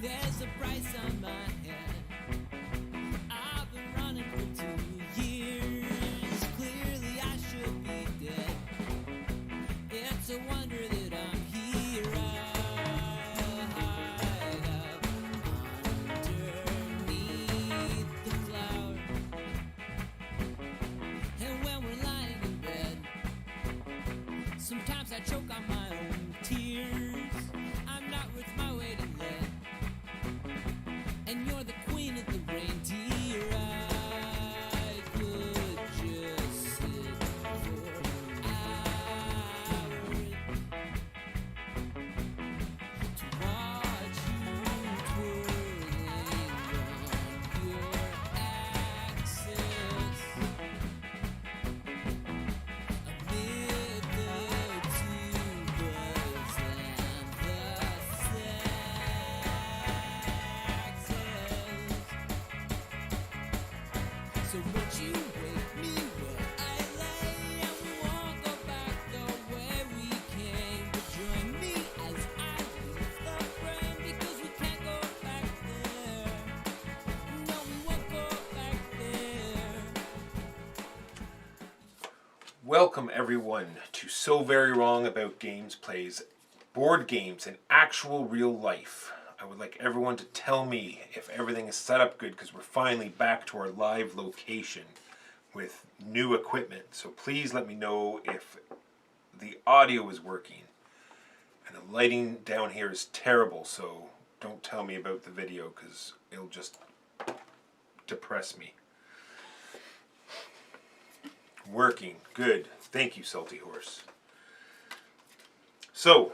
There's a price on my head. I've been running for 2 years. Clearly I should be dead. It's a wonder that I'm here. I hide up underneath the flower. And when we're lying in bed, sometimes I choke on my own tears. I'm not worth my weight in lead. And you're the queen of the reindeer. I could just sit for hours to watch you twirling on your axis amid the tubas and the saxes. So won't you wake me where I lay, and we won't go back the way we came. But join me as I leave the frame, because we can't go back there. No, we won't go back there. Welcome everyone to So Very Wrong About Games Plays board games in actual real life. I would like everyone to tell me if everything is set up good, because we're finally back to our live location with new equipment. So please let me know if the audio is working. And the lighting down here is terrible, so don't tell me about the video because it'll just depress me. Working. Good. Thank you, Salty Horse. So,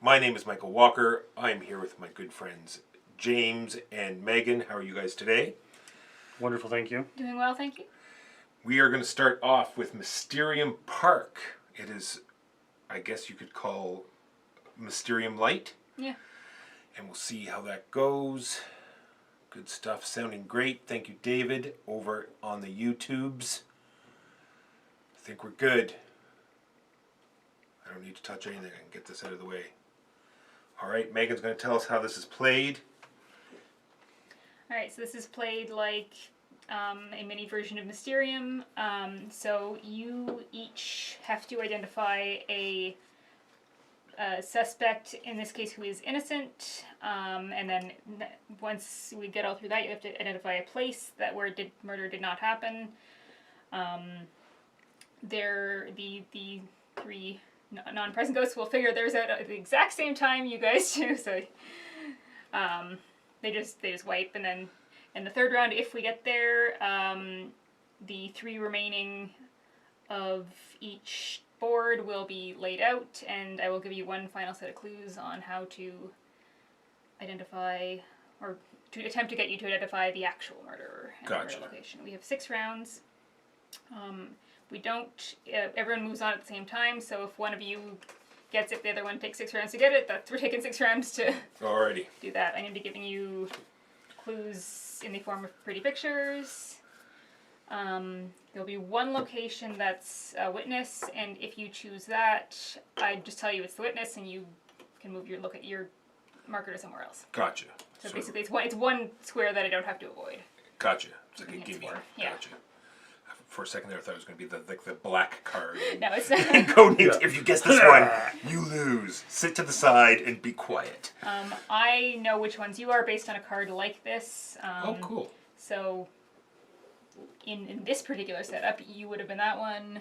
my name is Michael Walker. I'm here with my good friends James and Megan. How are you guys today? Wonderful, thank you. Doing well, thank you. We are going to start off with Mysterium Park. It is, I guess you could call Mysterium Light. Yeah. And we'll see how that goes. Good stuff. Sounding great. Thank you, David, over on the YouTubes. I think we're good. I don't need to touch anything. I can get this out of the way. All right, Megan's going to tell us how this is played. All right, so this is played like a mini version of Mysterium. So you each have to identify a suspect, in this case, who is innocent. And then once we get all through that, you have to identify a place that where murder did not happen. The three non-present ghosts will figure theirs out at the exact same time you guys do. So they just wipe, and then in the third round, if we get there, the three remaining of each board will be laid out, and I will give you one final set of clues on how to identify, or to attempt to get you to identify the actual murderer and Gotcha. murder location. We have 6 rounds. We don't, everyone moves on at the same time, so if one of you gets it, the other one takes 6 rounds to get it. We're taking 6 rounds to Alrighty. do that. I'm going to be giving you clues in the form of pretty pictures. There'll be one location that's a witness, and if you choose that, I just tell you it's the witness, and you can move your marker to somewhere else. Gotcha. So basically, it's one square that I don't have to avoid. Gotcha. It's like a It's gimme. 4, yeah. Gotcha. For a second there, I thought it was going to be the black card. No, it's not. Codenames, if you guess this one, you lose. Sit to the side and be quiet. I know which ones you are based on a card like this. Oh, cool. So, in this particular setup, you would have been that one.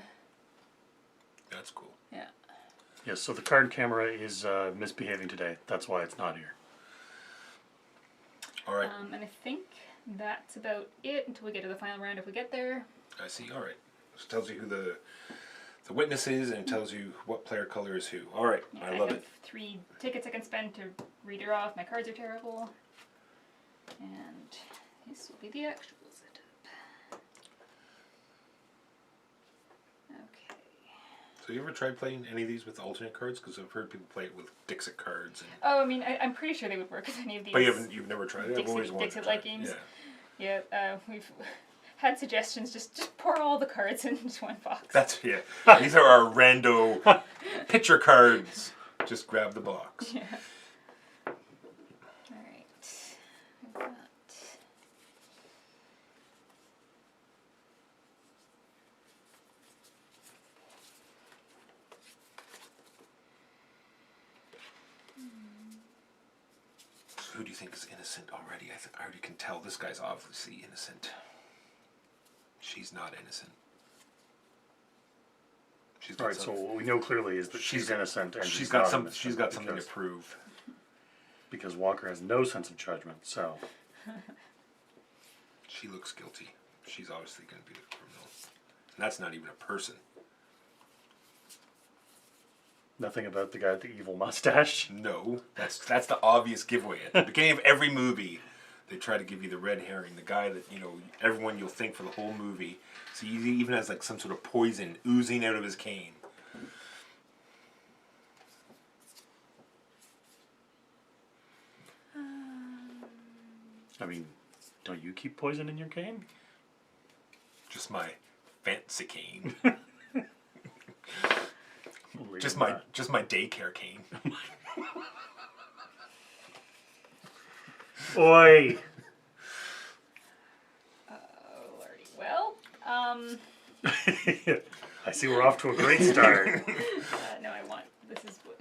That's cool. Yeah. Yes, so the card camera is misbehaving today. That's why it's not here. All right. And I think that's about it until we get to the final round if we get there. I see. All right. It tells you who the witness is, and it tells you what player color is who. All right. Yeah, I love have it. 3 tickets I can spend to read her off. My cards are terrible. And this will be the actual setup. Okay. So you ever tried playing any of these with alternate cards? Because I've heard people play it with Dixit cards. And... Oh, I mean, I'm pretty sure they would work with any of these. But you've never tried it? I've always wanted to try Dixit-like it. games. Yeah. Yeah, we've had suggestions. Just pour all the cards in just one box. That's, yeah. These are our rando picture cards. Just grab the box. Yeah. Alright. Who do you think is innocent already? I already can tell this guy's obviously innocent. She's not innocent. She's All right, so what we know clearly is that she's innocent, and she's got not some. innocent She's got something to because- prove. because Walker has no sense of judgment. So She looks guilty. She's obviously going to be the criminal, and that's not even a person. nothing about the guy with the evil mustache. No, that's the obvious giveaway. At the beginning of every movie, they try to give you the red herring, the guy that everyone you'll think for the whole movie. So he even has like some sort of poison oozing out of his cane. I mean, don't you keep poison in your cane? Just my fancy cane. We'll leave just it my at just my daycare cane. that. Oi! Oh, lordy. Well, I see we're off to a great start. no, I want. This is blue.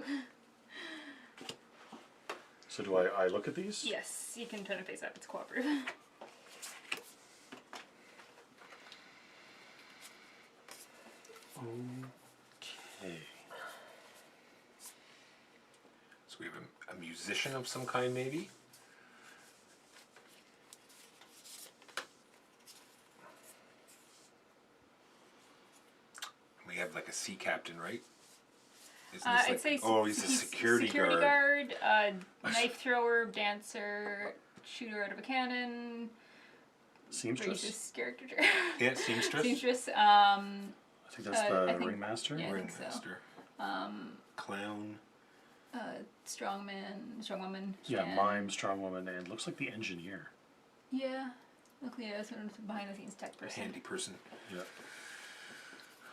So do I look at these? Yes, you can turn it face up. It's cooperative. Okay. So we have a musician of some kind, maybe. We have like a sea captain, right? Isn't this I'd say he's a security guard, knife thrower, dancer, shooter out of a cannon, Seamstress? racist character. Yeah, seamstress. Seamstress. I think that's the I think- ringmaster. yeah. I think Ringmaster. so. Clown. Strongwoman. Yeah, and- mime, strong woman, and looks like the engineer. Yeah. Luckily, I was sort of behind the scenes tech A person. handy person. Yeah.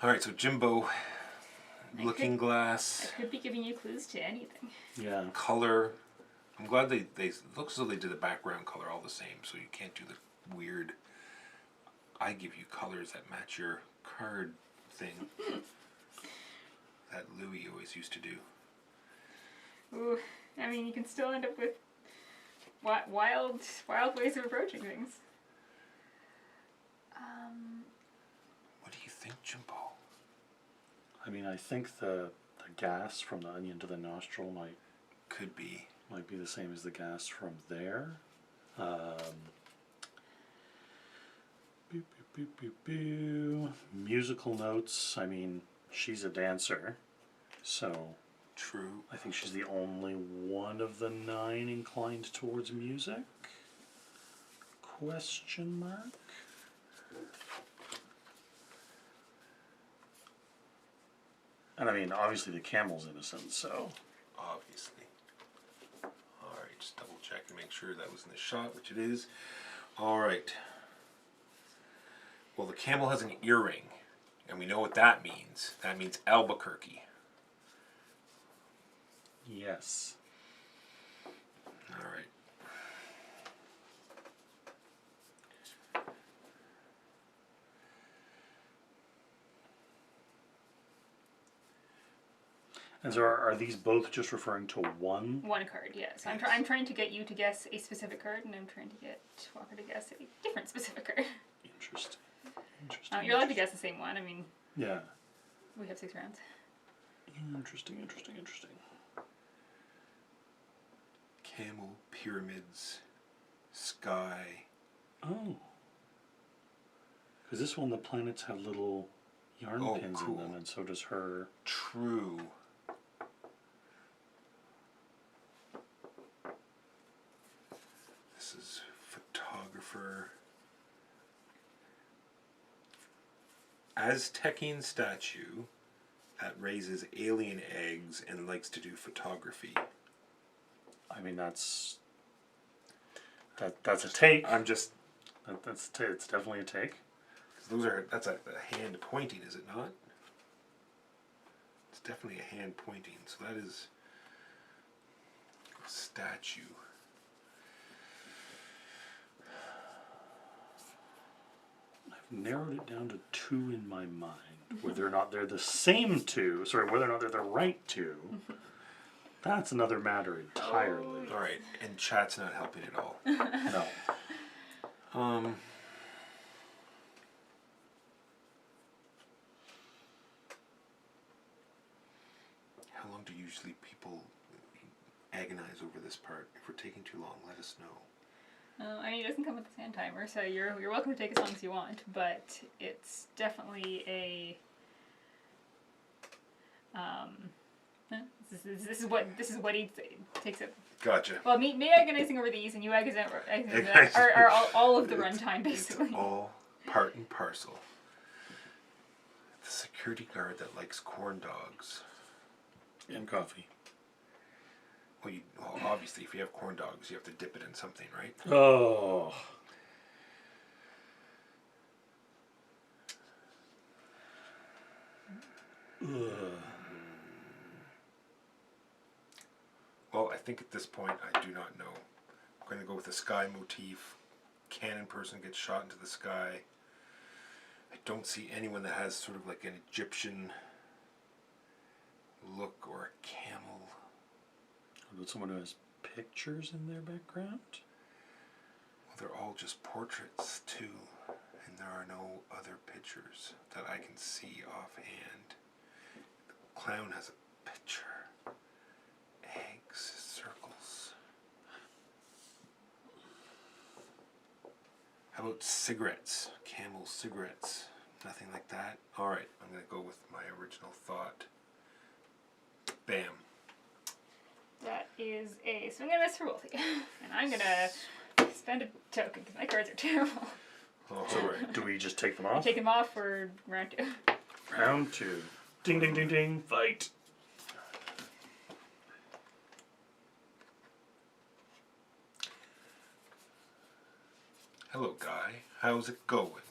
All right, so Jimbo. I Looking could- glass. I could be giving you clues to anything. Yeah. Color. I'm glad they looks as though they did the background color all the same, so you can't do the weird. I give you colors that match your card thing. That Louis always used to do. Ooh, I mean, you can still end up with wild ways of approaching things. What do you think, Jimbo? I mean, I think the gas from the onion to the nostril might Could be. be the same as the gas from there. Boo, boo, boo, boo, boo. Musical notes. I mean, she's a dancer, so True. I think she's the only one of the 9 inclined towards music. Question mark. And I mean, obviously the camel's innocent, so Obviously. Alright, just double check and make sure that was in the shot, which it is. Alright. Well, the camel has an earring, and we know what that means. That means Albuquerque. yes. Alright. And so are these both just referring to one? One card, yes. Yes. I'm trying to get you to guess a specific card, and I'm trying to get Walker to guess a different specific card. Interesting. Interesting. You're allowed to guess the same one. I mean, Yeah. we have 6 rounds. Interesting, interesting, interesting. Camel, pyramids, sky. Oh. Because this one, the planets have little yarn Oh, pins cool. in them, and so does her. True. This is photographer. Aztecian statue that raises alien eggs and likes to do photography. I mean, that's a take. I'm just It's definitely a take. that's a hand pointing, is it not? It's definitely a hand pointing. So that is a statue. I've narrowed it down to 2 in my mind. Whether or not they're the same 2, sorry, whether or not they're the right 2. That's another matter entirely. All right, and chat's not helping at all. No. How long do usually people agonize over this part? If we're taking too long, let us know. I mean, it doesn't come with a sand timer, so you're welcome to take as long as you want, but it's definitely a. This is what he takes it. Gotcha. Well, me agonizing over these and you agonizing over that are all of the runtime basically. It's all part and parcel. The security guard that likes corn dogs. And coffee. Well, obviously, if you have corn dogs, you have to dip it in something, right? Oh. Well, I think at this point, I do not know. I'm going to go with the sky motif. Cannon person gets shot into the sky. I don't see anyone that has sort of like an Egyptian look or a camel. How about someone who has pictures in their background? Well, they're all just portraits, too. And there are no other pictures that I can see offhand. The clown has a picture. Eggs, circles. How about cigarettes? Camel cigarettes. Nothing like that? Alright, I'm going to go with my original thought. Bam. That is a swing and a miss for Wolfie. And I'm gonna spend a token because my cards are terrible. Oh, So alright. do we just take them off? Take him off for round 2. Round 2. Ding, ding, ding, ding. Fight. Hello, guy. How's it going?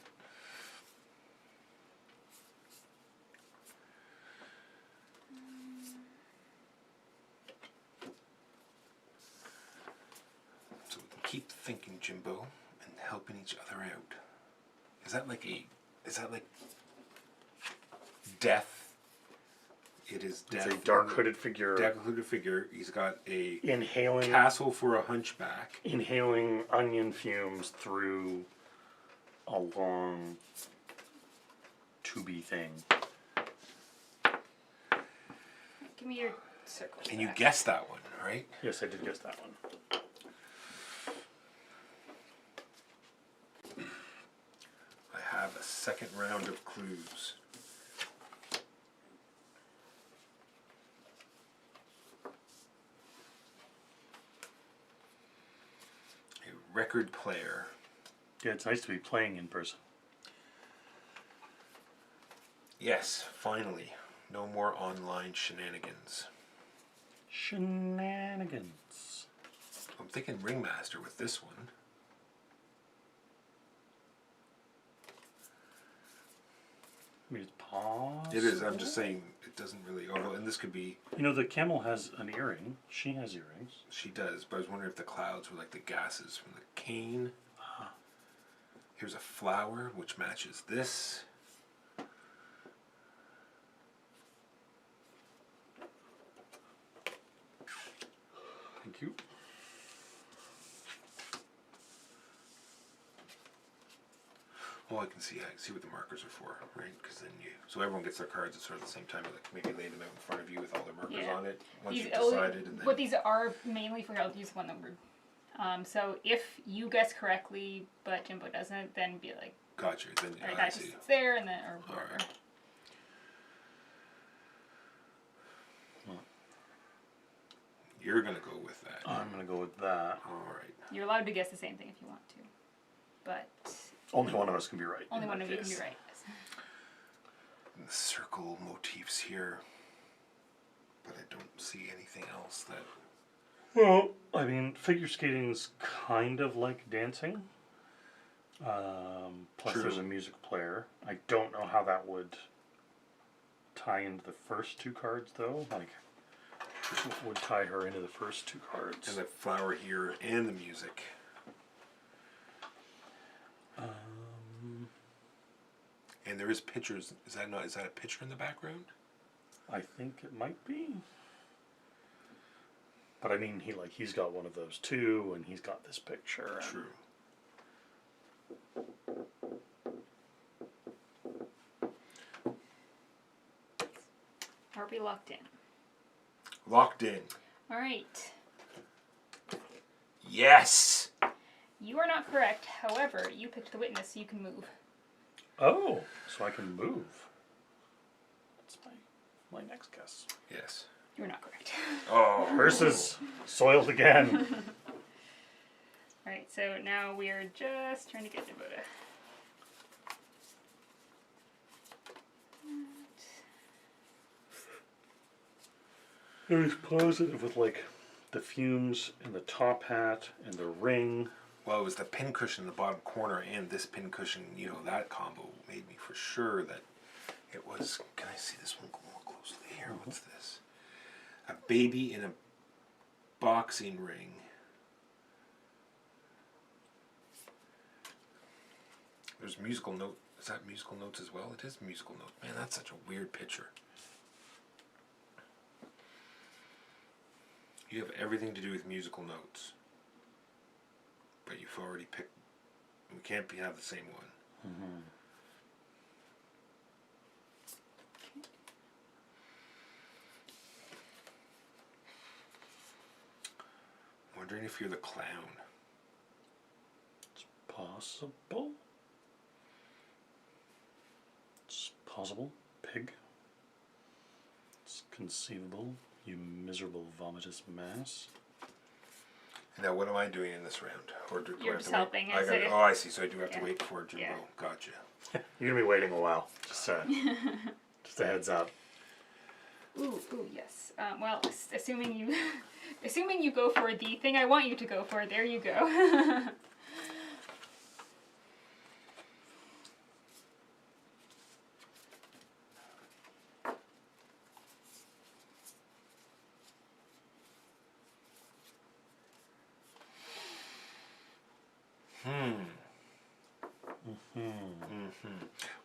So we can keep thinking, Jimbo, and helping each other out. Is that like death? It is death. It's a dark hooded figure Dark hooded figure. He's got a inhaling castle for a hunchback. inhaling onion fumes through a long tubey thing. Give me your circles. And you back. guessed that one, right? Yes, I did guess that one. I have a second round of clues. A record player. Yeah, it's nice to be playing in person. Yes, finally. No more online shenanigans. Shenanigans. I'm thinking Ringmaster with this one. I mean, it's possible. It is, I'm just saying, it doesn't really, although, and this could be, You know, the camel has an earring. She has earrings. she does, but I was wondering if the clouds were like the gases from the cane. Here's a flower, which matches this. Thank you. Oh, I can see what the markers are for, right? Because then so everyone gets their cards at sort of the same time, like maybe lay them out in front of you with all their markers Yeah. on it once These, you've decided, and then what these are mainly for, I'll use one numbered. So if you guess correctly, but Jimbo doesn't, then be like, gotcha. Then alright, I that see. just sits there, and then, or whatever. Alright. You're gonna go with that. I'm going to go with that. All right. You're allowed to guess the same thing if you want to, but Only one of us can be right. only in one that of you can case. be right. And the circle motifs here, but I don't see anything else that. Well, I mean, figure skating's kind of like dancing. Plus, True. there's a music player. I don't know how that would tie into the first 2 cards, though. Like, what would tie her into the first 2 cards? And the flower here and the music. And there is pictures. Is that a picture in the background? I think it might be. But I mean, he's got one of those too, and he's got this picture. And True. Are we locked in? Locked in. All right. Yes! You are not correct. However, you picked the witness, so you can move. Oh, so I can move. That's my next guess. Yes. You are not correct. Oh. Hers is soiled again. All right. So now we are just trying to get Devoda. It was positive with like the fumes and the top hat and the ring. Well, it was the pincushion in the bottom corner and this pincushion, you know, that combo made me for sure that it was. Can I see this one more closely here? What's this? A baby in a boxing ring. There's musical note. Is that musical notes as well? It is musical notes. Man, that's such a weird picture. You have everything to do with musical notes. But you've already picked. We can't have the same one. Mm-hmm. Wondering if you're the clown. It's possible. It's possible. Pig. It's conceivable. You miserable vomitous mass. Now, what am I doing in this round? Or do I You're have just to wait? helping, I is gotta, it? oh, I see. So I do have to Yeah. wait for Jimbo. Yeah. Gotcha. You're gonna be waiting a while. Just a heads up. Ooh, yes. Well, assuming you, assuming you go for the thing I want you to go for, there you go.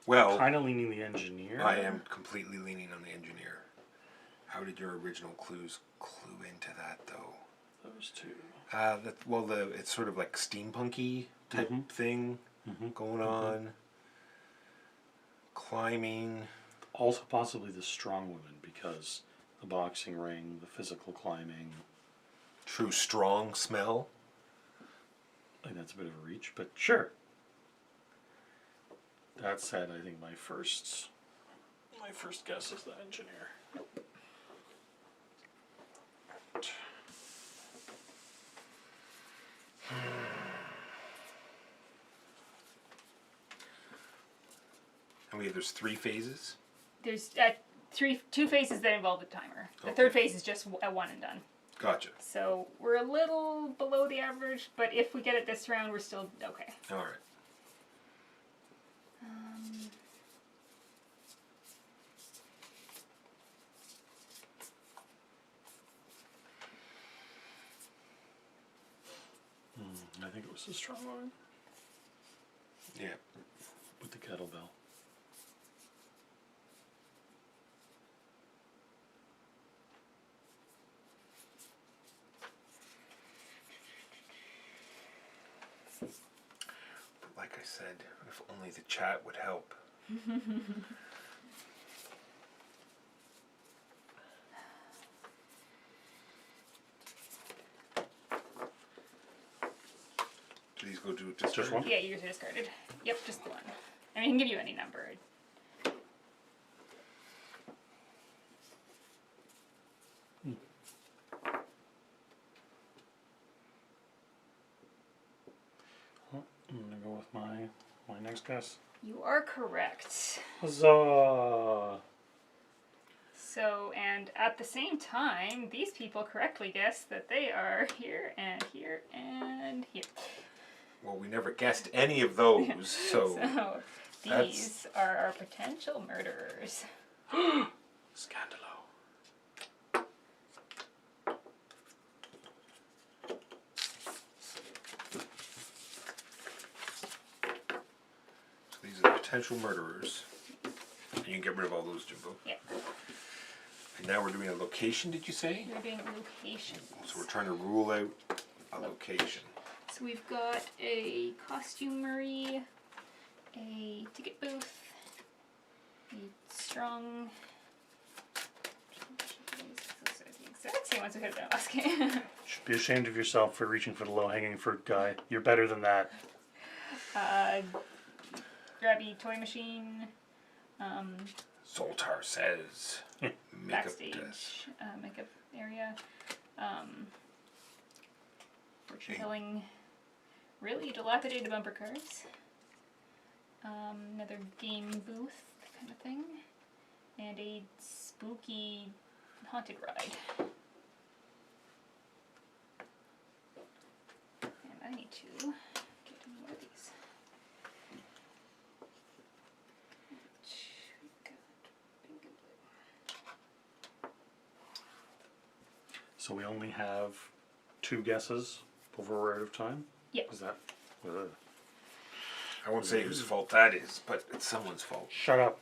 Well, Kind of leaning the engineer. I am completely leaning on the engineer. How did your original clues clue into that, though? Those two. It's sort of like steampunky type Mhm. thing Mhm. going on. Climbing. Also possibly the strong woman because the boxing ring, the physical climbing. True strong smell. I think that's a bit of a reach, but sure. That said, I think my first guess is the engineer. And there's 3 phases. There's two phases that involve the timer. The Okay. third phase is just a one and done. Gotcha. So we're a little below the average, but if we get it this round, we're still okay. All right. I think it was the strong woman Yeah. with the kettlebell. But like I said, if only the chat would help. Do these go to Just one? Yeah, yours are discarded. Yep, just the one. I mean, I can give you any number. I'm gonna go with my next guess. You are correct. Huzzah! So, and at the same time, these people correctly guessed that they are here and here and here. Well, we never guessed any of those, so So, That's- these are our potential murderers. Scandalo. these are potential murderers. And you can get rid of all those, Jimbo. Yeah. And now we're doing a location, did you say? We're doing locations. So we're trying to rule out a location. So we've got a costumery, a ticket booth, a strong. Those are the exact same ones we had in the last game. Should be ashamed of yourself for reaching for the low-hanging fruit guy. You're better than that. Grabby toy machine. Zoltar says. Backstage makeup area. Fortune telling. Really dilapidated bumper cars. Another game booth kind of thing. And a spooky haunted ride. And I need to get one of these. Which we got pink and blue. So we only have 2 guesses before we're out of time? Yep. Is that... I won't say whose fault that is, but it's someone's fault. Shut up.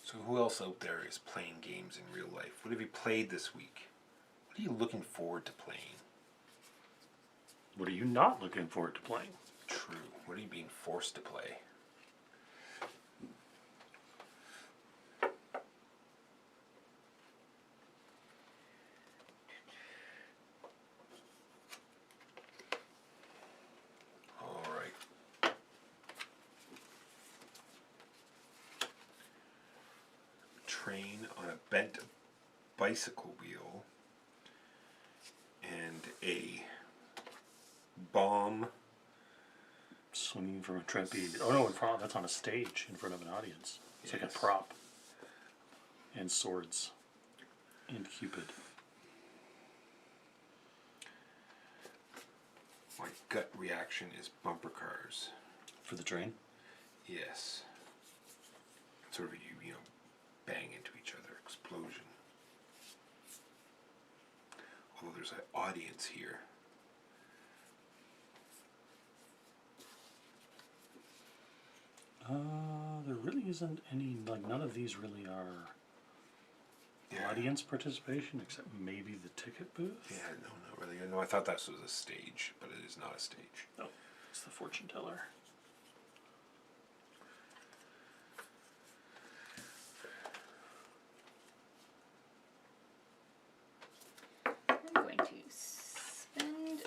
So who else out there is playing games in real life? What have you played this week? What are you looking forward to playing? What are you not looking forward to playing? True. What are you being forced to play? All right. Train on a bent bicycle wheel and a bomb. Swinging from a trapeze. Oh no, in front, that's on a stage in front of an audience. It's like a Yes. prop. And swords. And Cupid. My gut reaction is bumper cars. For the train? Yes. Sort of you know, bang into each other, explosion. Although there's an audience here. There really isn't any, like none of these really are Yeah. audience participation except maybe the ticket booth. Yeah, no, not really. No, I thought that was a stage, but it is not a stage. Oh, it's the fortune teller. I'm going to spend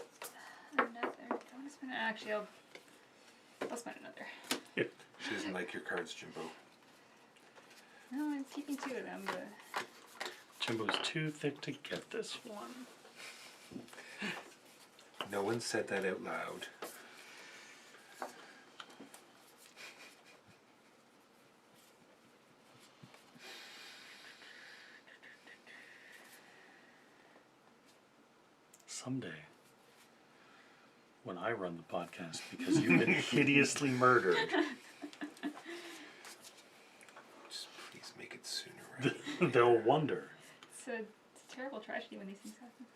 another. I want to spend. Actually, I'll spend another. She doesn't like your cards, Jimbo. No, I'm keeping 2 of them, but Jimbo's too thick to get this one. No one said that out loud. Someday, when I run the podcast because you've been hideously murdered, Just please make it sooner rather than they'll wonder. it's a terrible tragedy when these things happen.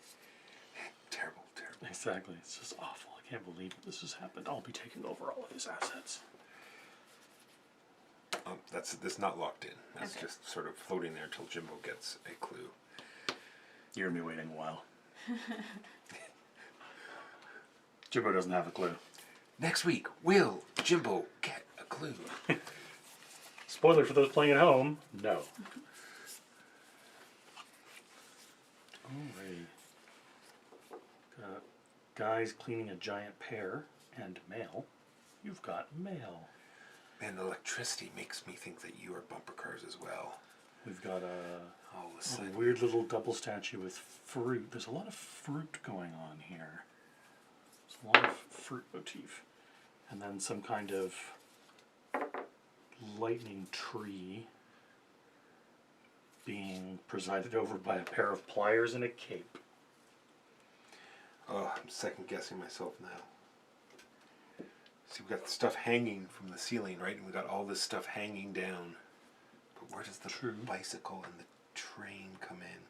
terrible, terrible. Exactly. It's just awful. I can't believe this has happened. I'll be taking over all of his assets. That's not locked in. That's Okay. just sort of floating there until Jimbo gets a clue. You're gonna be waiting a while. Jimbo doesn't have a clue. Next week, will Jimbo get a clue? Spoiler for those playing at home, no. Alrighty. Got guys cleaning a giant pear and mail. You've got mail. And electricity makes me think that you are bumper cars as well. We've got All of a a sudden. weird little double statue with fruit. There's a lot of fruit going on here. There's a lot of fruit motif. And then some kind of lightning tree being presided over by a pair of pliers and a cape. Oh, I'm second guessing myself now. See, we got the stuff hanging from the ceiling, right? And we got all this stuff hanging down. But where does the True. bicycle and the train come in?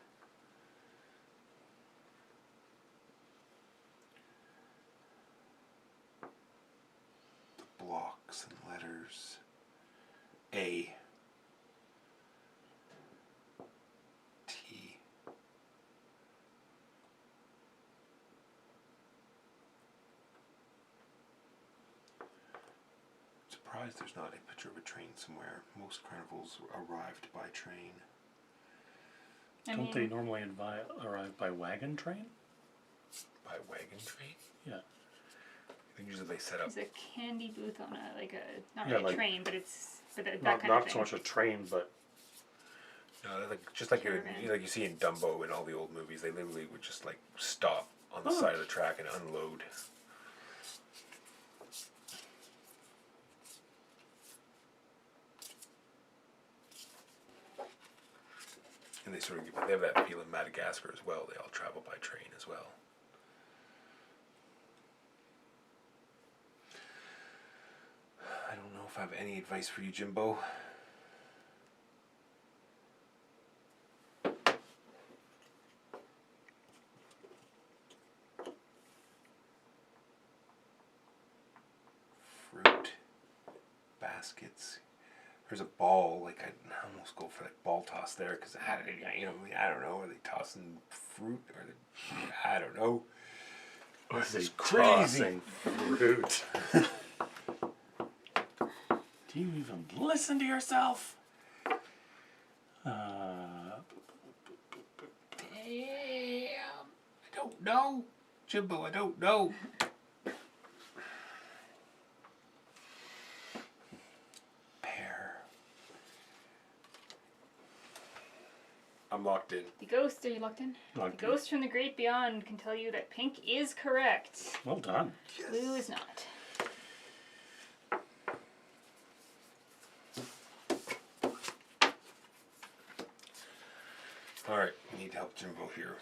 The blocks and letters. A. T. Surprised there's not a picture of a train somewhere. Most carnivals arrived by train. Don't they normally arrive by wagon train? By wagon train? Yeah. I think usually they set up. There's a candy booth on a not Yeah, really a like- train, but it's for that Not, kind of not thing. so much a train, but No, like just like Caravan. like you see in Dumbo and all the old movies, they literally would just like stop on the Oh. side of the track and unload. And they sort of they have that feel in Madagascar as well. They all travel by train as well. I don't know if I have any advice for you, Jimbo. Fruit baskets. There's a ball. Like I almost go for that ball toss there because I don't know. Are they tossing fruit or I don't know. This is crazy. tossing fruit. Do you even listen to yourself? Damn. I don't know, Jimbo. I don't know. Pear. I'm locked in. The ghost, are you locked in? Locked The in. ghost from the great beyond can tell you that pink is correct. Well done. Blue is not. All right, we need to help Jimbo here.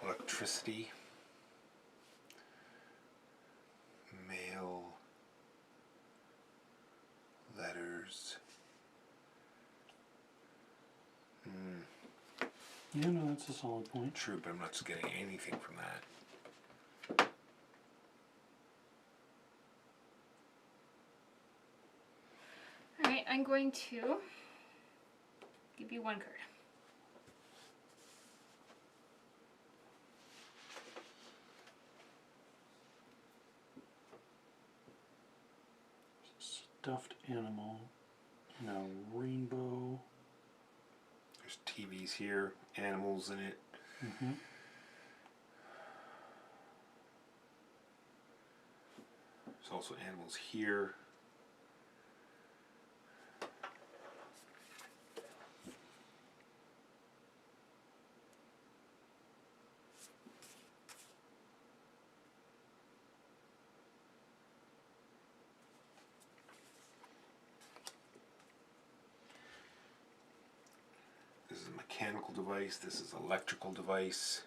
Electricity. Mail. Letters. Yeah, no, that's a solid point. True, but I'm not just getting anything from that. Alright, I'm going to give you one card. Stuffed animal in a rainbow. There's TVs here, animals in it. Mm-hmm. There's also animals here. This is a mechanical device. This is electrical device.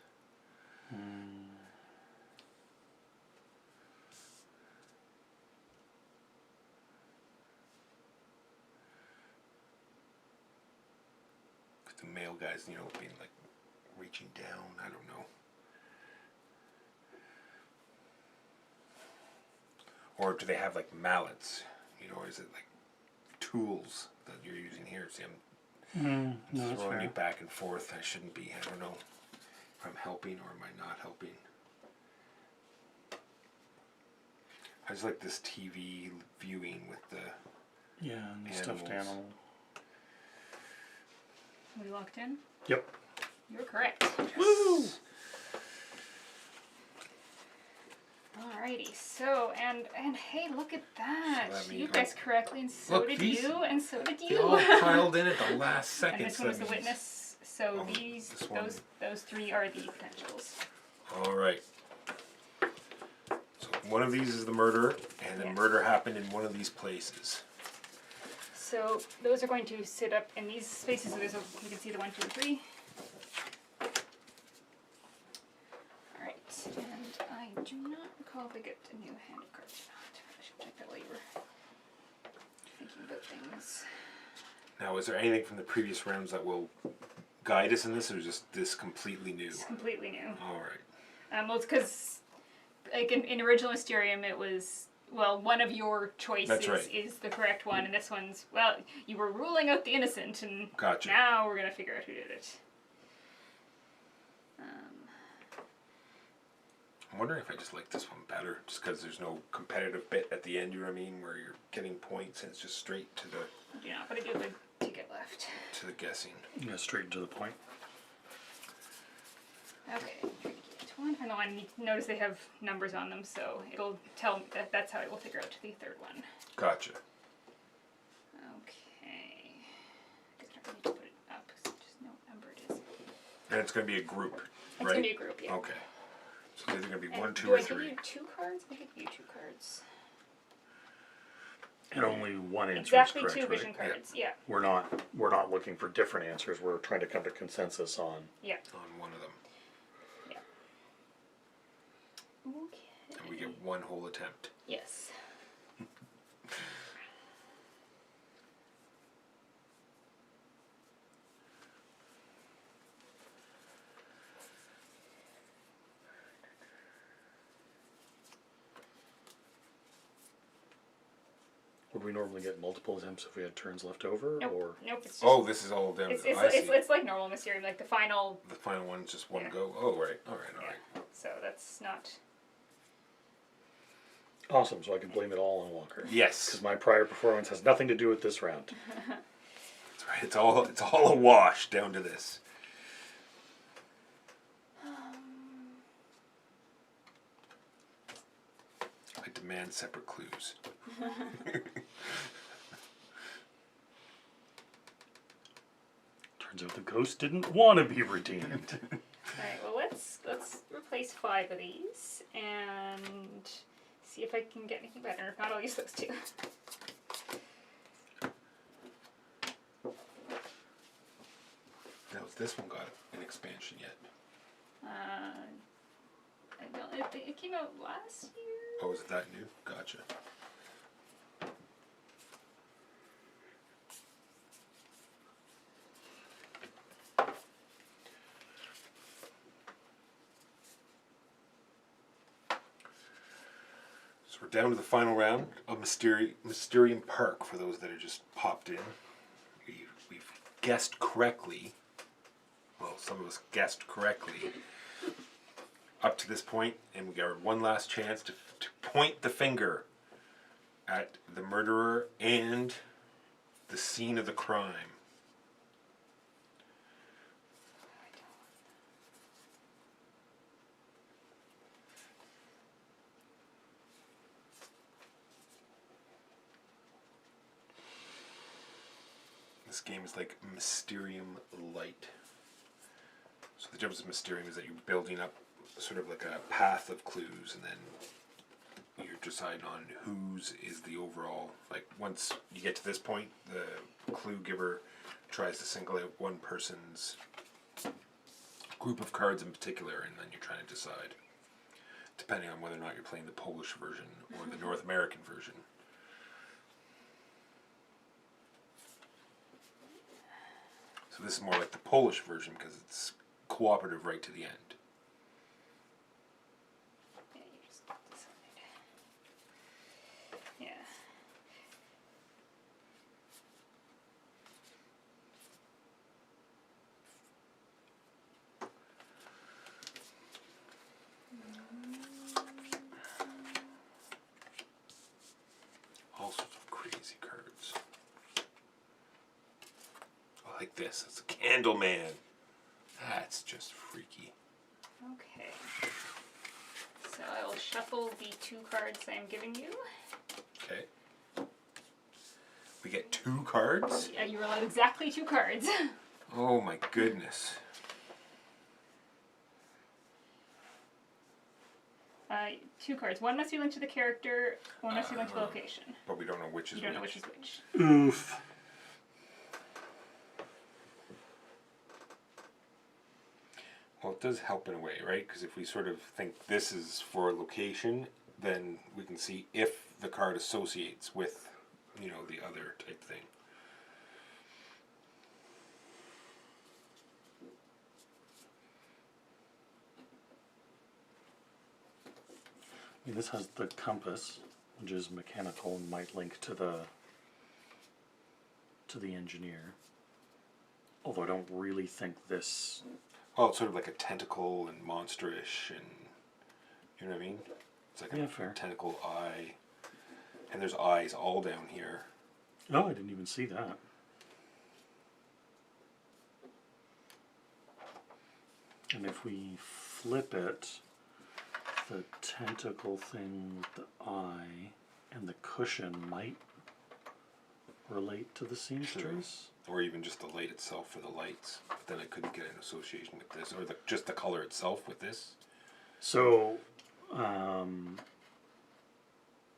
The male guys, being like reaching down. I don't know. Or do they have like mallets? Or is it like tools that you're using here? See, I'm No, that's throwing fair. you back and forth. I shouldn't be. I don't know if I'm helping or am I not helping. I just like this TV viewing with the. Yeah, and the stuffed Animals. animal. Are we locked in? Yep. You're correct. Woo! Alrighty, so and hey, look at that! So that means- you guessed correctly, and so Look, did these- you, and so did They you. all piled in at the last second. And this so one was that the means- witness. So Oh, these, this one. those three are the potentials. All right. So one of these is the murderer, and the Yeah. murder happened in one of these places. So those are going to sit up in these spaces. So there's you can see the 1, 2, and 3. All right, and I do not recall if I get a new hand of cards or not. I should check that while you were thinking about things. Now, is there anything from the previous rounds that will guide us in this, or is just this completely new? It's completely new. All right. Well, it's because, like in original Mysterium, it was one of your choices That's right. is the correct one, and this one's you were ruling out the innocent, and Gotcha. now we're gonna figure out who did it. I'm wondering if I just like this one better, just because there's no competitive bit at the end. You know what I mean, where you're getting points and it's just straight to the I do not, but I do have a ticket left. guessing. Yeah, straight to the point. Okay, one. And the one, you notice they have numbers on them, so it'll tell that's how it will figure out the third one. Gotcha. Okay. I guess I don't need to put it up, because I just know what number it is. And it's going to be a group, It's right? gonna be a group, yeah. Okay. So it's either going to be And 1, 2, do or I give 3. you 2 cards? I give you 2 cards. And only one answer Exactly is correct, 2 right? vision cards. Yeah. We're not looking for different answers. We're trying to come to consensus on. Yeah. On one of them. Okay. And we get 1 whole attempt. Yes. Would we normally get multiple attempts if we had turns left over, Nope. or Nope. It's just. Oh, this is all down. It's, I see. it's like normal Mysterium, like the final. The final one's just one Yeah. go. Oh, right. All right. All Yeah. right. So that's not. awesome? So I can blame it all on Walker. Yes. Because my prior performance has nothing to do with this round. That's right. It's all a wash down to this. I demand separate clues. Turns out the ghost didn't want to be redeemed. Alright, well let's replace 5 of these and see if I can get anything better. If not, I'll use those 2. Now, has this one got an expansion yet? I don't. It came out last year. Oh, is it that new? Gotcha. So we're down to the final round of Mysterium Park for those that are just popped in. We've guessed correctly. Well, some of us guessed correctly up to this point, and we got one last chance to point the finger at the murderer and the scene of the crime. This game is like Mysterium Light. So the difference with Mysterium is that you're building up sort of like a path of clues, and then you're deciding on whose is the overall. Like once you get to this point, the clue giver tries to single out one person's group of cards in particular, and then you're trying to decide, depending on whether or not you're playing the Polish version or the North American version. So this is more like the Polish version because it's cooperative right to the end. Yeah, you just decide. Yeah. All sorts of crazy cards. I like this. It's a Candle Man. That's just freaky. Okay. So I will shuffle the 2 cards I'm giving you. Okay. We get 2 cards? Yeah, you're allowed exactly 2 cards. Oh my goodness. 2 cards. One must be linked to the character, one must be linked to the location. But we don't know which is You don't know which. which is which. Oof. Well, it does help in a way, right? Because if we sort of think this is for a location, then we can see if the card associates with, you know, the other type thing. I mean, this has the compass, which is mechanical and might link to the engineer. Although I don't really think this. Well, it's sort of like a tentacle and monsterish, and you know what I mean? It's like Yeah, a fair. tentacle eye, and there's eyes all down here. Oh, I didn't even see that. And if we flip it, the tentacle thing with the eye and the cushion might relate to the seamstress. Or even just the light itself for the lights. But then I couldn't get an association with this, or just the color itself with this. So,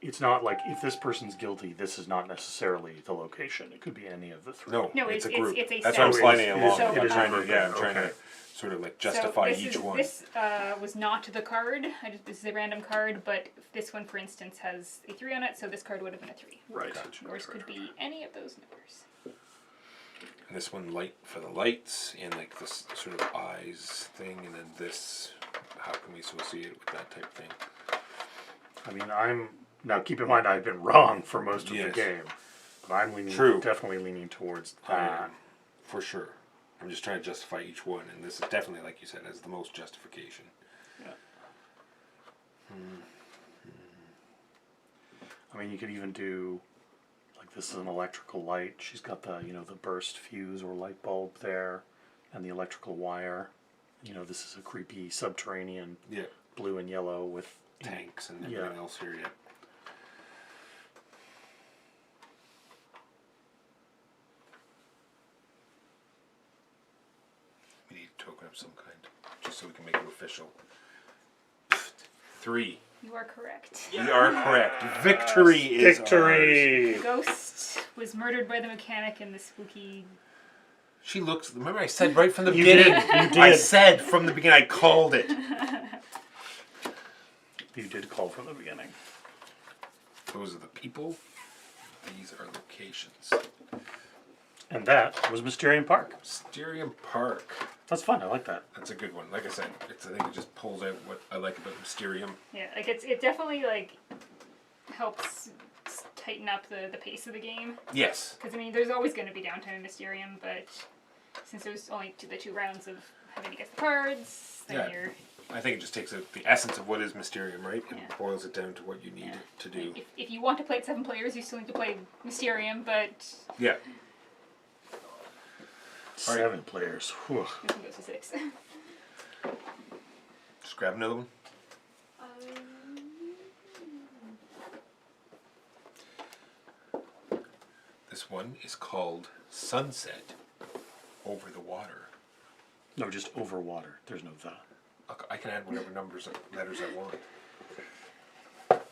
it's not like if this person's guilty, this is not necessarily the location. It could be any of the 3. No, No, it's a it's- group. it's a That's set. why I'm sliding It is- along. it I'm is trying a to, group, yeah, I'm trying okay. to sort of like justify each one. This was not the card. This is a random card, but this one, for instance, has a 3 on it, so this card would have been a 3. Right. Gotcha. Yours could be any of those numbers. And this one light for the lights, and like this sort of eyes thing, and then this, how can we associate it with that type of thing? I mean, now keep in mind I've been wrong for most of the Yes. game, but I'm leaning True. definitely leaning towards that. For sure. I'm just trying to justify each one, and this is definitely, like you said, has the most justification. Yeah. I mean, you could even do, like, this is an electrical light. She's got the, the burst fuse or light bulb there, and the electrical wire. This is a creepy subterranean Yeah. blue and yellow with Tanks and everything Yeah. else here, yeah. We need a token of some kind, just so we can make it official. 3. You are correct. We are correct. Victory is victory. Ghost was murdered by the mechanic in the spooky. She looks. Remember, I said right from the You beginning. did, you did. I said from the beginning. I called it. You did call from the beginning. Those are the people. These are locations. And that was Mysterium Park. Mysterium Park. That's fun. I like that. That's a good one. Like I said, I think it just pulls out what I like about Mysterium. Yeah, like it definitely like helps tighten up the pace of the game. Yes. Because I mean, there's always going to be downtime in Mysterium, but since there's only the 2 rounds of having to get the cards, then Yeah. you're. I think it just takes the essence of what is Mysterium, right? And Yeah. boils it down to what you need Yeah. it to do. If you want to play at 7 players, you still need to play Mysterium, but Yeah. 7 players. Whew. we can go to 6. Just grab another one. This one is called Sunset Over the Water. No, just over water. There's no the. I can add whatever letters I want.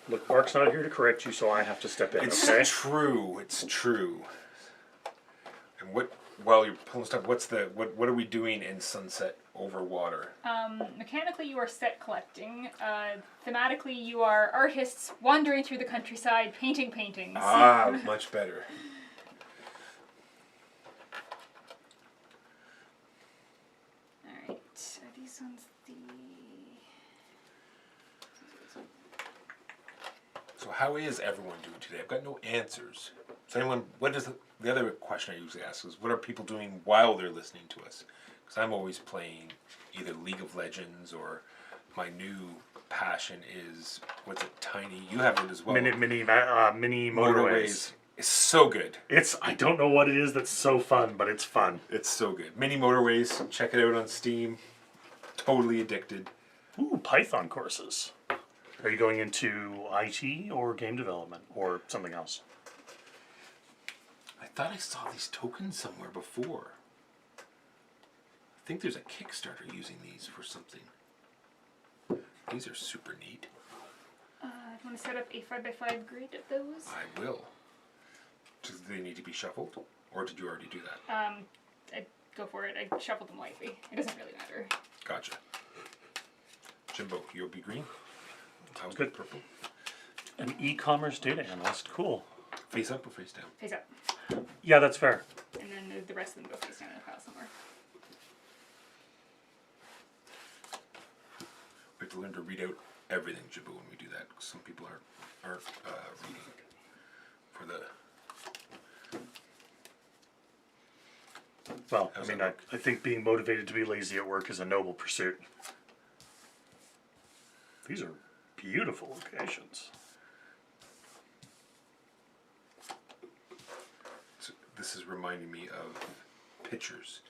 Look, Mark's not here to correct you, so I have to step in, It's okay? true. It's true. And while you're pulling stuff, what are we doing in Sunset Over Water? Mechanically, you are set collecting. Thematically, you are artists wandering through the countryside, painting paintings. Ah, much better. Alright, are these ones the... So how is everyone doing today? I've got no answers. So what is the other question I usually ask is, what are people doing while they're listening to us? Because I'm always playing either League of Legends or my new passion is, what's it, Tiny? You have it as well. Mini motorways. It's so good. I don't know what it is that's so fun, but it's fun. It's so good. Mini Motorways. Check it out on Steam. Totally addicted. Ooh, Python courses. Are you going into IT or game development or something else? I thought I saw these tokens somewhere before. I think there's a Kickstarter using these for something. These are super neat. Do you want to set up a 5x5 grid of those? I will. Do they need to be shuffled? Or did you already do that? I'd go for it. I shuffled them lightly. It doesn't really matter. Gotcha. Jimbo, you'll be green. I'll good. be purple. An e-commerce data analyst. Cool. Face up or face down? Face up. Yeah, that's fair. And then the rest of them go face down in a pile somewhere. We have to learn to read out everything, Jimbo, when we do that. Some people aren't reading for the... Well, How's I mean, that I think being motivated to be lazy at work is a noble pursuit. These are beautiful locations. So this is reminding me of pictures.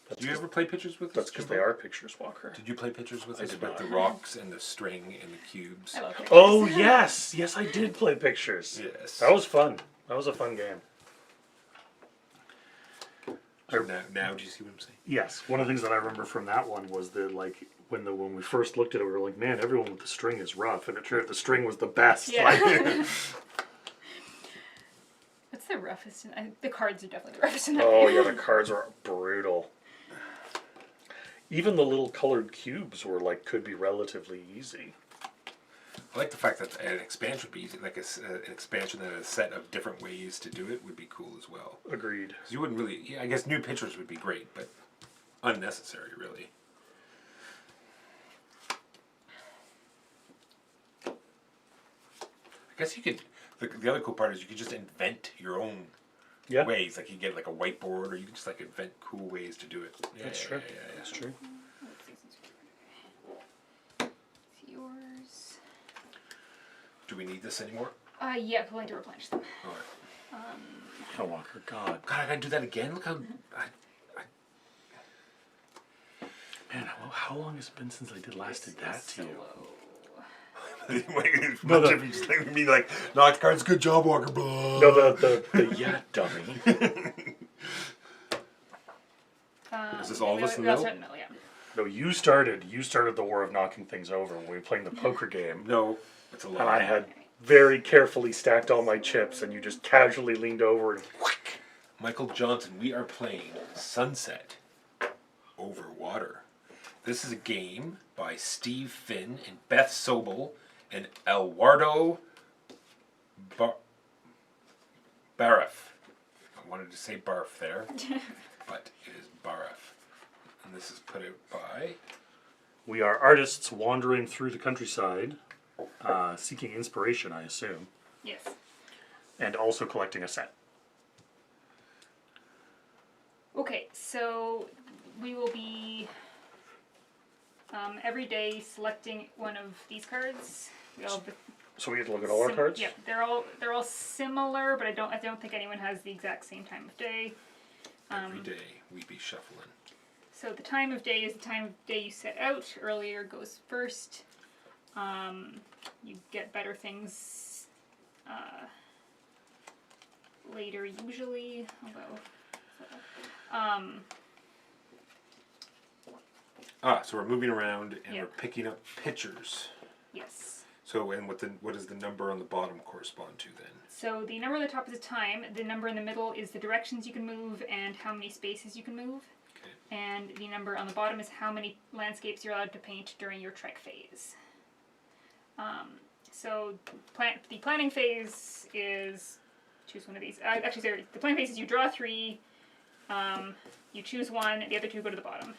Did you ever play pictures with That's us, because Jimbo? they are pictures, Walker. Did you play pictures with I us did about not. the rocks and the string and the cubes? I love it. Oh, yes! Yes, I did play pictures. Yes. That was fun. That was a fun game. So now do you see what I'm saying? Yes, one of the things that I remember from that one was that, like, when we first looked at it, we were like, man, everyone with the string is rough, and it turned out the string was the best. Yeah. Like, What's the roughest? The cards are definitely the roughest in that oh game. yeah, the cards were brutal. Even the little colored cubes were like could be relatively easy. I like the fact that an expansion would be easy, like an expansion and a set of different ways to do it would be cool as well. Agreed. 'Cause you wouldn't really, yeah, I guess new pictures would be great, but unnecessary, really. I guess you could, the other cool part is you could just invent your own Yeah, ways. Like you get like a whiteboard, or you could just like invent cool ways to do it. Yeah, that's yeah, true. yeah, yeah, yeah. That's true. It's yours. Do we need this anymore? Yeah, going to replenish them. All right. Oh, Walker, God. God, I gotta do that again. Look how. Man, how long has it been since I did that to you? Much No, of you just like me like, knocked cards, good job, Walker. Blah. No, the yeah, dummy. Is this all of us in the We all middle? start in the middle, yeah. No, you started the war of knocking things over when we were playing the poker game. No, it's a And lie. I had very carefully stacked all my chips, and you just casually leaned over and whack. Michael Johnson, we are playing Sunset Over Water. This is a game by Steve Finn and Beth Sobel and Eduardo Baraf. I wanted to say Barf there, but it is Baraf. And this is put out by... We are artists wandering through the countryside, seeking inspiration, I assume, Yes. and also collecting a set. Okay, so we will be every day selecting one of these cards. We all So we get to look at all our cards? Yeah, they're all similar, but I don't think anyone has the exact same time of day. Every day we be shuffling. So the time of day is the time of day you set out. Earlier goes first. You get better things later usually. So we're moving around and Yeah. we're picking up pictures. Yes. So, and what does the number on the bottom correspond to then? So the number on the top is the time. The number in the middle is the directions you can move and how many spaces you can move. Okay. And the number on the bottom is how many landscapes you're allowed to paint during your trek phase. So the planning phase is choose one of these. Actually, sorry, the planning phase is you draw 3, you choose one, the other 2 go to the bottom.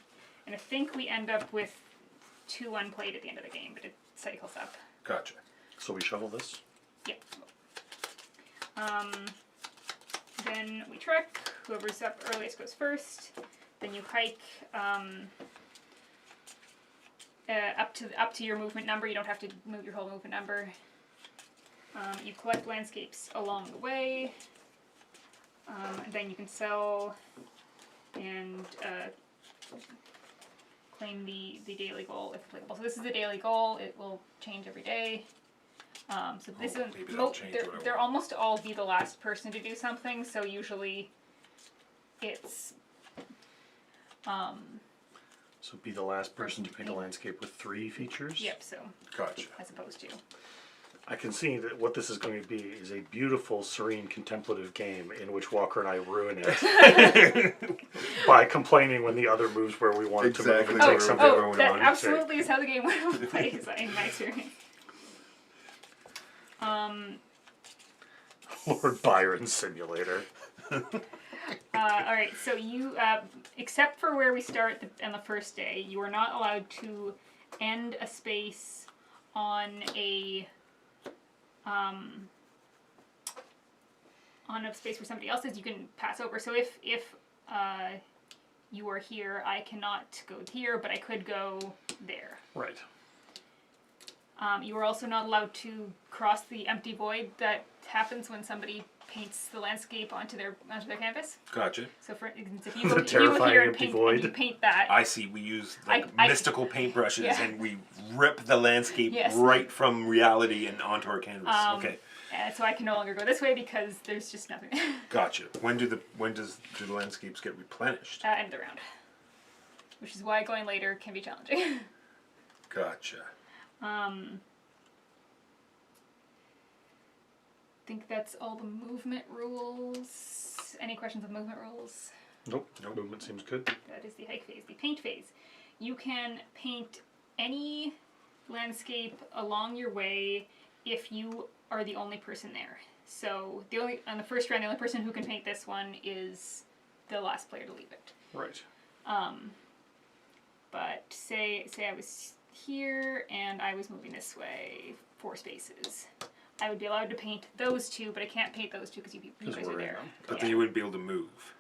And I think we end up with 2 unplayed at the end of the game, but it cycles up. Gotcha. So we shovel this? Yeah. Then we trek. Whoever's up earliest goes first. Then you hike up to your movement number. You don't have to move your whole movement number. You collect landscapes along the way. Then you can sell and claim the daily goal if applicable. So this is the daily goal. It will change every day. So this is maybe that'll change what I they're want. almost all be the last person to do something. So usually, it's So be the last person to paint a landscape with 3 features? yep. So Gotcha. as opposed to I can see that what this is going to be is a beautiful, serene, contemplative game in which Walker and I ruin it by complaining when the other moves where we wanted to move Exactly. and Oh, take something where oh, we that wanted to absolutely is how the game plays in my experience. take. Lord Byron Simulator. All right, so you, except for where we start on the first day, you are not allowed to end a space on a space where somebody else is. You can pass over. So if you are here, I cannot go here, but I could go there. Right. You are also not allowed to cross the empty void that happens when somebody paints the landscape onto their canvas. Gotcha. So for instance, if The you go terrifying here and empty paint, void. and you paint that, I see. We use like I- mystical paintbrushes Yeah. and we rip the landscape Yes. right from reality and onto our canvas. Okay. so I can no longer go this way because there's just nothing. Gotcha. When do the landscapes get replenished? End of the round, which is why going later can be challenging. Gotcha. I think that's all the movement rules. Any questions on movement rules? Nope. Nope. Movement seems good. That is the hike phase. The paint phase. You can paint any landscape along your way if you are the only person there. So on the first round, the only person who can paint this one is the last player to leave it. Right. But say I was here and I was moving this way 4 spaces. I would be allowed to paint those 2, but I can't paint those 2 because you guys are we're in there. them. But then you wouldn't be able to move.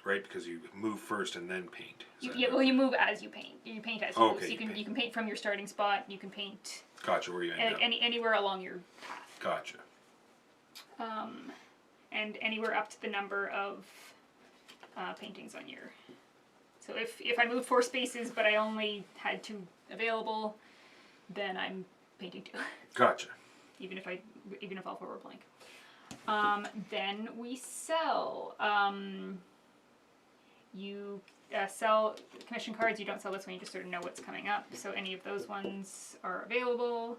Right? Because you move first and then paint. Is that Well, you move as you paint. You paint as you Oh, move. okay, So you paint. you can paint from your starting spot. You can paint Gotcha, where you end up. anywhere along your path. Gotcha. And anywhere up to the number of paintings on your. So if I moved 4 spaces, but I only had 2 available, then I'm painting 2. Gotcha. even if all 4 were blank. Then we sell. You sell commission cards. You don't sell this one. You just sort of know what's coming up. So any of those ones are available.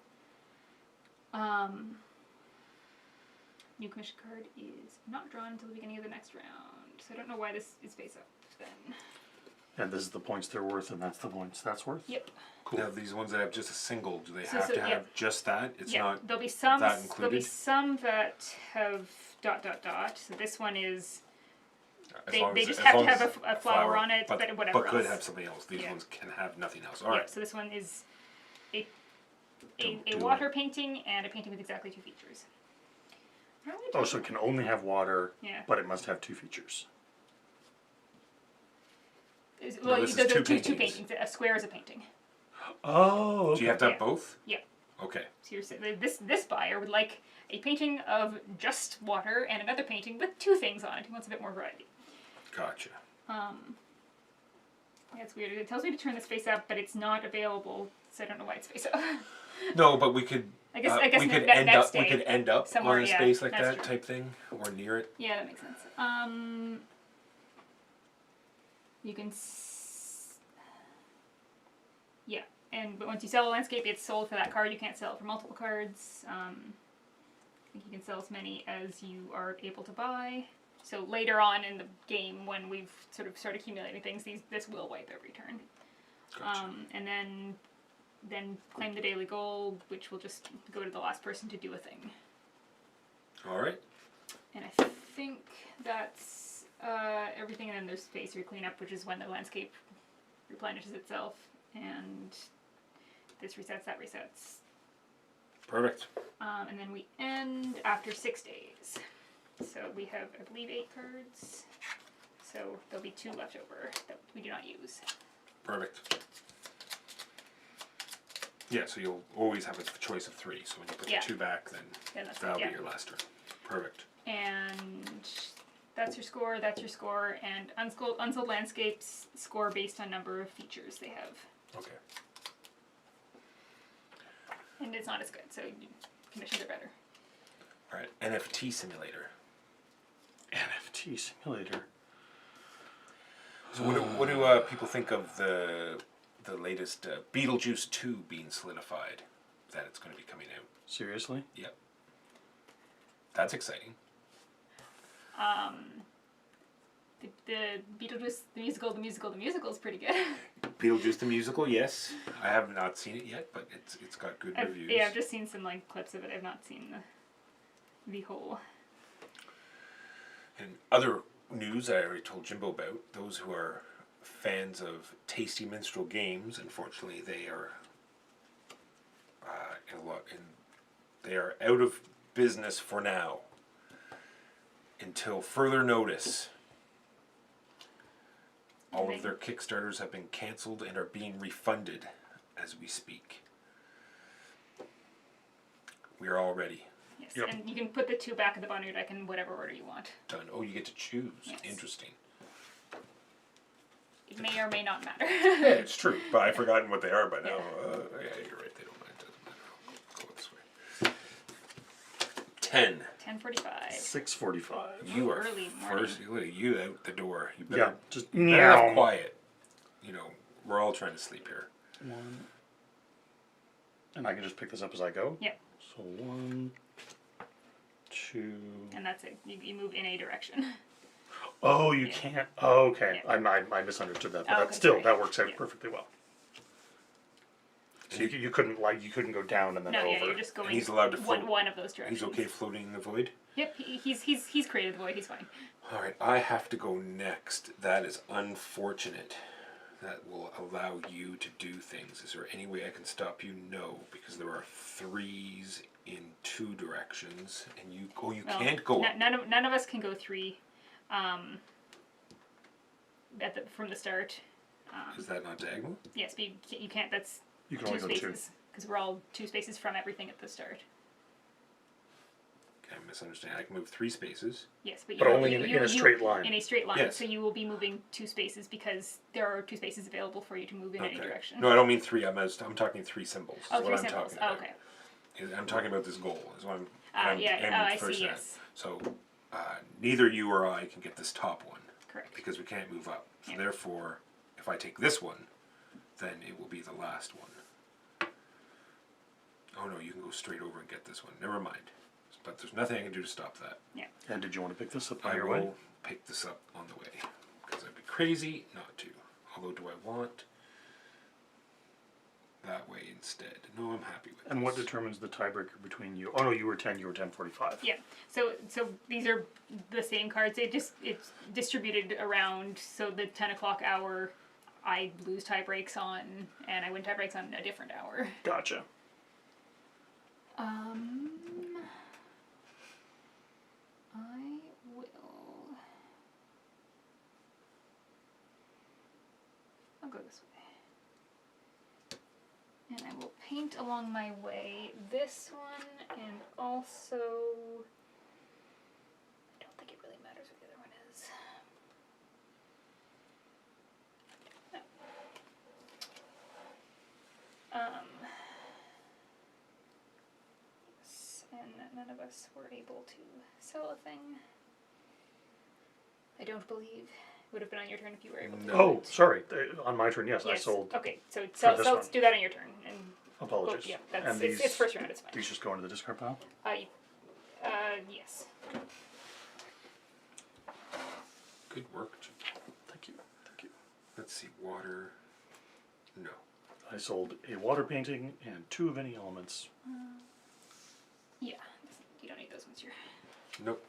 New commission card is not drawn until the beginning of the next round. So I don't know why this is face up then. And this is the points they're worth, and that's the points that's worth? Yep. Cool. Now these ones that have just a single, do they So- have so, to yeah. have just that? It's Yeah, not there'll be some. that There'll be included? some that have ... So this one is. as They long as- just as have long to have as a flower on it, but whatever But could else. have something else. These Yeah. ones can have nothing else. All Yeah, right. so this one is a Do water painting and a painting with exactly 2 features. Oh, so it can only have water, Yeah. but it must have 2 features. Well, this is there's two two paintings. paintings. A square is a painting. Oh, okay. Do you have to have Yeah. both? Yeah. Okay. So this buyer would like a painting of just water and another painting with 2 things on it. He wants a bit more variety. Gotcha. Yeah, it's weird. It tells me to turn this face up, but it's not available, so I don't know why it's face up. No, but we could. I guess we could next end up. day, We could end up somewhere, on a yeah, space like that's that true. type thing, or near it. Yeah, that makes sense. You can. Yeah, but once you sell a landscape, it's sold for that card. You can't sell it for multiple cards. I think you can sell as many as you are able to buy. So later on in the game, when we've sort of started accumulating things, this will wipe every turn. Gotcha. And then claim the daily goal, which will just go to the last person to do a thing. All right. And I think that's everything. And then there's space cleanup, which is when the landscape replenishes itself. And this resets, that resets. Perfect. And then we end after 6 days. So we have, I believe, 8 cards. So there'll be 2 left over that we do not use. Perfect. Yeah, so you'll always have a choice of 3. So when you put Yeah. the 2 back, then Yeah, that's that'll it, yeah. be your last turn. Perfect. And That's your score, and unsold landscapes score based on number of features they have. Okay. And it's not as good, so commissions are better. All right. NFT simulator. NFT simulator. So what do people think of the latest Beetlejuice 2 being solidified? That it's going to be coming out. Seriously? Yep. That's exciting. The Beetlejuice, the musical is pretty good. Beetlejuice the musical, yes. I have not seen it yet, but it's got good reviews. Yeah, I've just seen some like clips of it. I've not seen the whole. And other news I already told Jimbo about, those who are fans of Tasty Minstrel Games, unfortunately they are they are out of business for now until further notice. All of their Kickstarters have been cancelled and are being refunded as we speak. We are all ready. Yes, Yep. and you can put the 2 back at the bottom of your deck in whatever order you want. Done. Oh, you get to choose. Yes. Interesting. It may or may not matter. Yeah, it's true, but I've forgotten what they are by now. Yeah, you're right. They don't mind. Doesn't matter. I'll go this way. 10. 10:45. 6:45. You are Early morning. first. Look at you out the door. You Yeah, better, just better have quiet. You know, we're all trying to sleep here. 1. And I can just pick this up as I go? Yep. So 1, 2. And that's it. You move in a direction. Oh, you Yeah. can't. Oh, okay. Yeah. I misunderstood that, but Oh, that okay, still sorry. that works out Yeah. perfectly well. So you couldn't go down and then No, over. yeah, you're just going. And he's allowed to float. one of those directions. He's okay floating in the void. Yep, he's created the void. He's fine. All right, I have to go next. That is unfortunate. That will allow you to do things. Is there any way I can stop you? No, because there are 3s in 2 directions, and you Well, can't go up. None of us can go 3. From the start. Is that not diagonal? Yes, but you can't. That's You can 2 only go 2. spaces because we're all 2 spaces from everything at the start. Okay, I'm misunderstanding. I can move 3 spaces. Yes, but But only in a straight line. In a straight line. Yes. So you will be moving 2 spaces because there are 2 spaces available for you to move in any direction. No, I don't mean 3. I'm talking 3 symbols. Is Oh, what 3 I'm symbols. talking Oh, about. okay. I'm talking about this goal. Is what I'm Yeah. aiming Oh, I first see. at. Yes. So neither you or I can get this top one Correct. because we can't move up. So Yeah. therefore, if I take this one, then it will be the last one. Oh no, you can go straight over and get this one. Never mind. But there's nothing I can do to stop that. Yeah. And did you want to pick this up on I your will way? pick this up on the way because I'd be crazy not to. Although, do I want that way instead? No, I'm happy with And what this. determines the tiebreaker between you? Oh no, you were 10. You were 10:45. Yeah. So these are the same cards. It's distributed around. So the 10 o'clock hour, I lose tie breaks on, and I win tie breaks on a different hour. Gotcha. I will. I'll go this way. And I will paint along my way this one, and also. I don't think it really matters what the other one is. No. Yes, and none of us were able to sell a thing. I don't believe. It would have been on your turn if you were able to. No. Oh, sorry. On my turn, yes, I Yes. sold. Okay, so this let's one. do that on your turn. And Apologies. yeah, that's And it's first round. It's fine. These just go into the discard pile. Yes. Good work. Jim. Thank you. Thank you. Let's see. Water. No. I sold a water painting and 2 of any elements. Yeah. You don't need those ones here. Nope.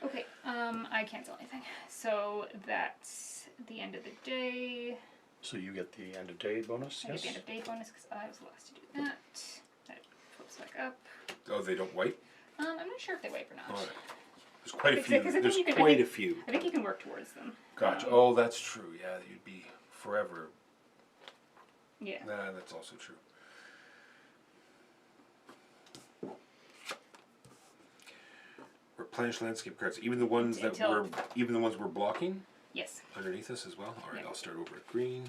Okay. I can't sell anything. So that's the end of the day. So you get the end of day bonus. I Yes. get the end of day bonus because I was the last to do that. That flips back up. Oh, they don't wipe? I'm not sure if they wipe or not. All right. There's quite a few. Because I think There's you can- quite a few. I think you can work towards them. Gotcha. Oh, that's true. Yeah, you'd be forever. Yeah. Nah, that's also true. We're replenish landscape cards, even the ones that Until- we're blocking Yes. underneath us as well. All right, Yeah. I'll start over at green.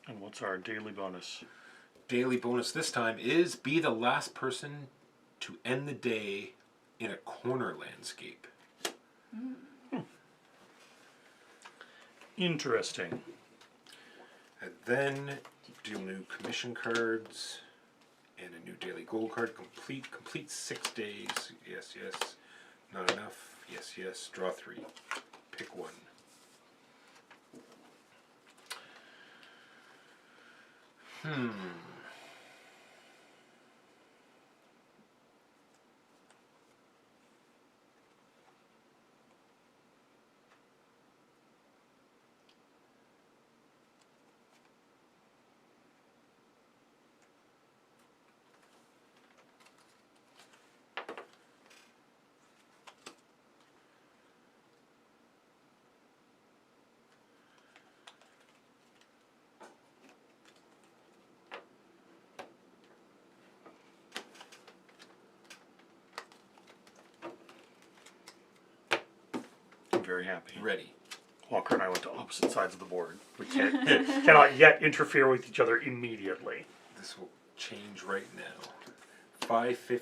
And what's our daily bonus? Daily bonus this time is be the last person to end the day in a corner landscape. Interesting. And then deal new commission cards and a new daily goal card. Complete 6 days. Yes, yes. Not enough. Yes, yes. Draw 3. Pick one. I'm very happy. Ready. Walker and I went to opposite sides of the board. We cannot yet interfere with each other immediately. This will change right now. 5:15.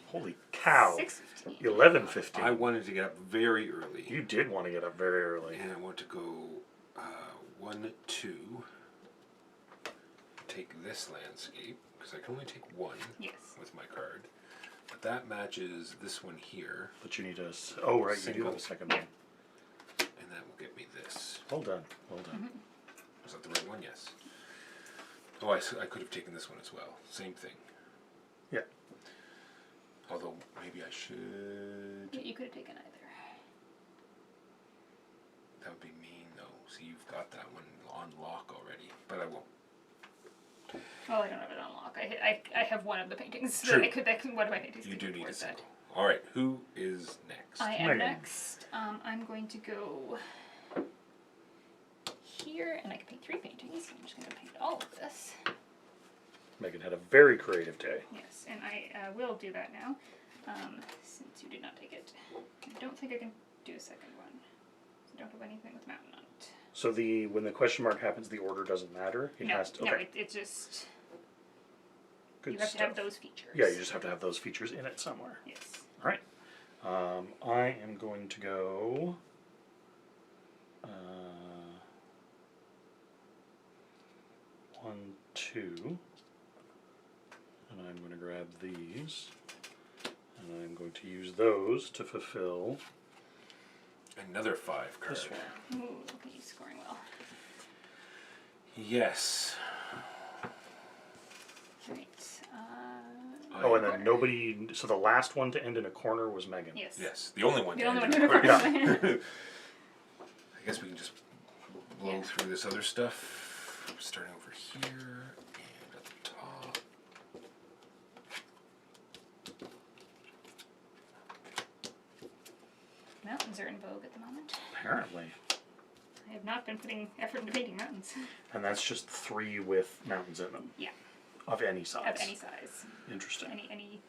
Holy cow. 6:15. 11:15. I wanted to get up very early. You did want to get up very early. And I want to go 1, 2. Take this landscape, because I can only take one Yes. with my card. But that matches this one here, But you need a... Oh, right, you do have a Single. second one. and that will get me this. Well done. Well done. Was that the right one? Yes. Oh, I could have taken this one as well. Same thing. Yeah. Although, maybe I should... You could have taken either. That would be mean, though. See, you've got that one on lock already. But I won't. Well, I don't have it on lock. I have one of the paintings. True. One of my paintings. You could do be need a towards that. single. Alright, who is next? I am Megan. next. I'm going to go here, and I can paint 3 paintings. I'm just going to paint all of this. Megan had a very creative day. Yes, and I will do that now, since you did not take it. I don't think I can do a second one. I don't have anything with mountain on it. So when the question mark happens, the order doesn't matter? It No, has to... no, Okay. it just, Good you have stuff. to have those features. Yeah, you just have to have those features in it somewhere. Yes. All right. I am going to go... 1, 2. And I'm going to grab these. And I'm going to use those to fulfill Another 5 card. this one. Ooh, look at you scoring well. Yes. Right. Oh, and then nobody... So the last one to end in a corner was Megan. Yes. Yes, the only one. The to only end one in to a Yeah. I guess we can just blow Yeah. through this other stuff. Starting over here and at the top. Mountains are in vogue at the moment. Apparently. I have not been putting effort into painting mountains. And that's just 3 with mountains in them. Yeah. Of any size. Of any size. Interesting.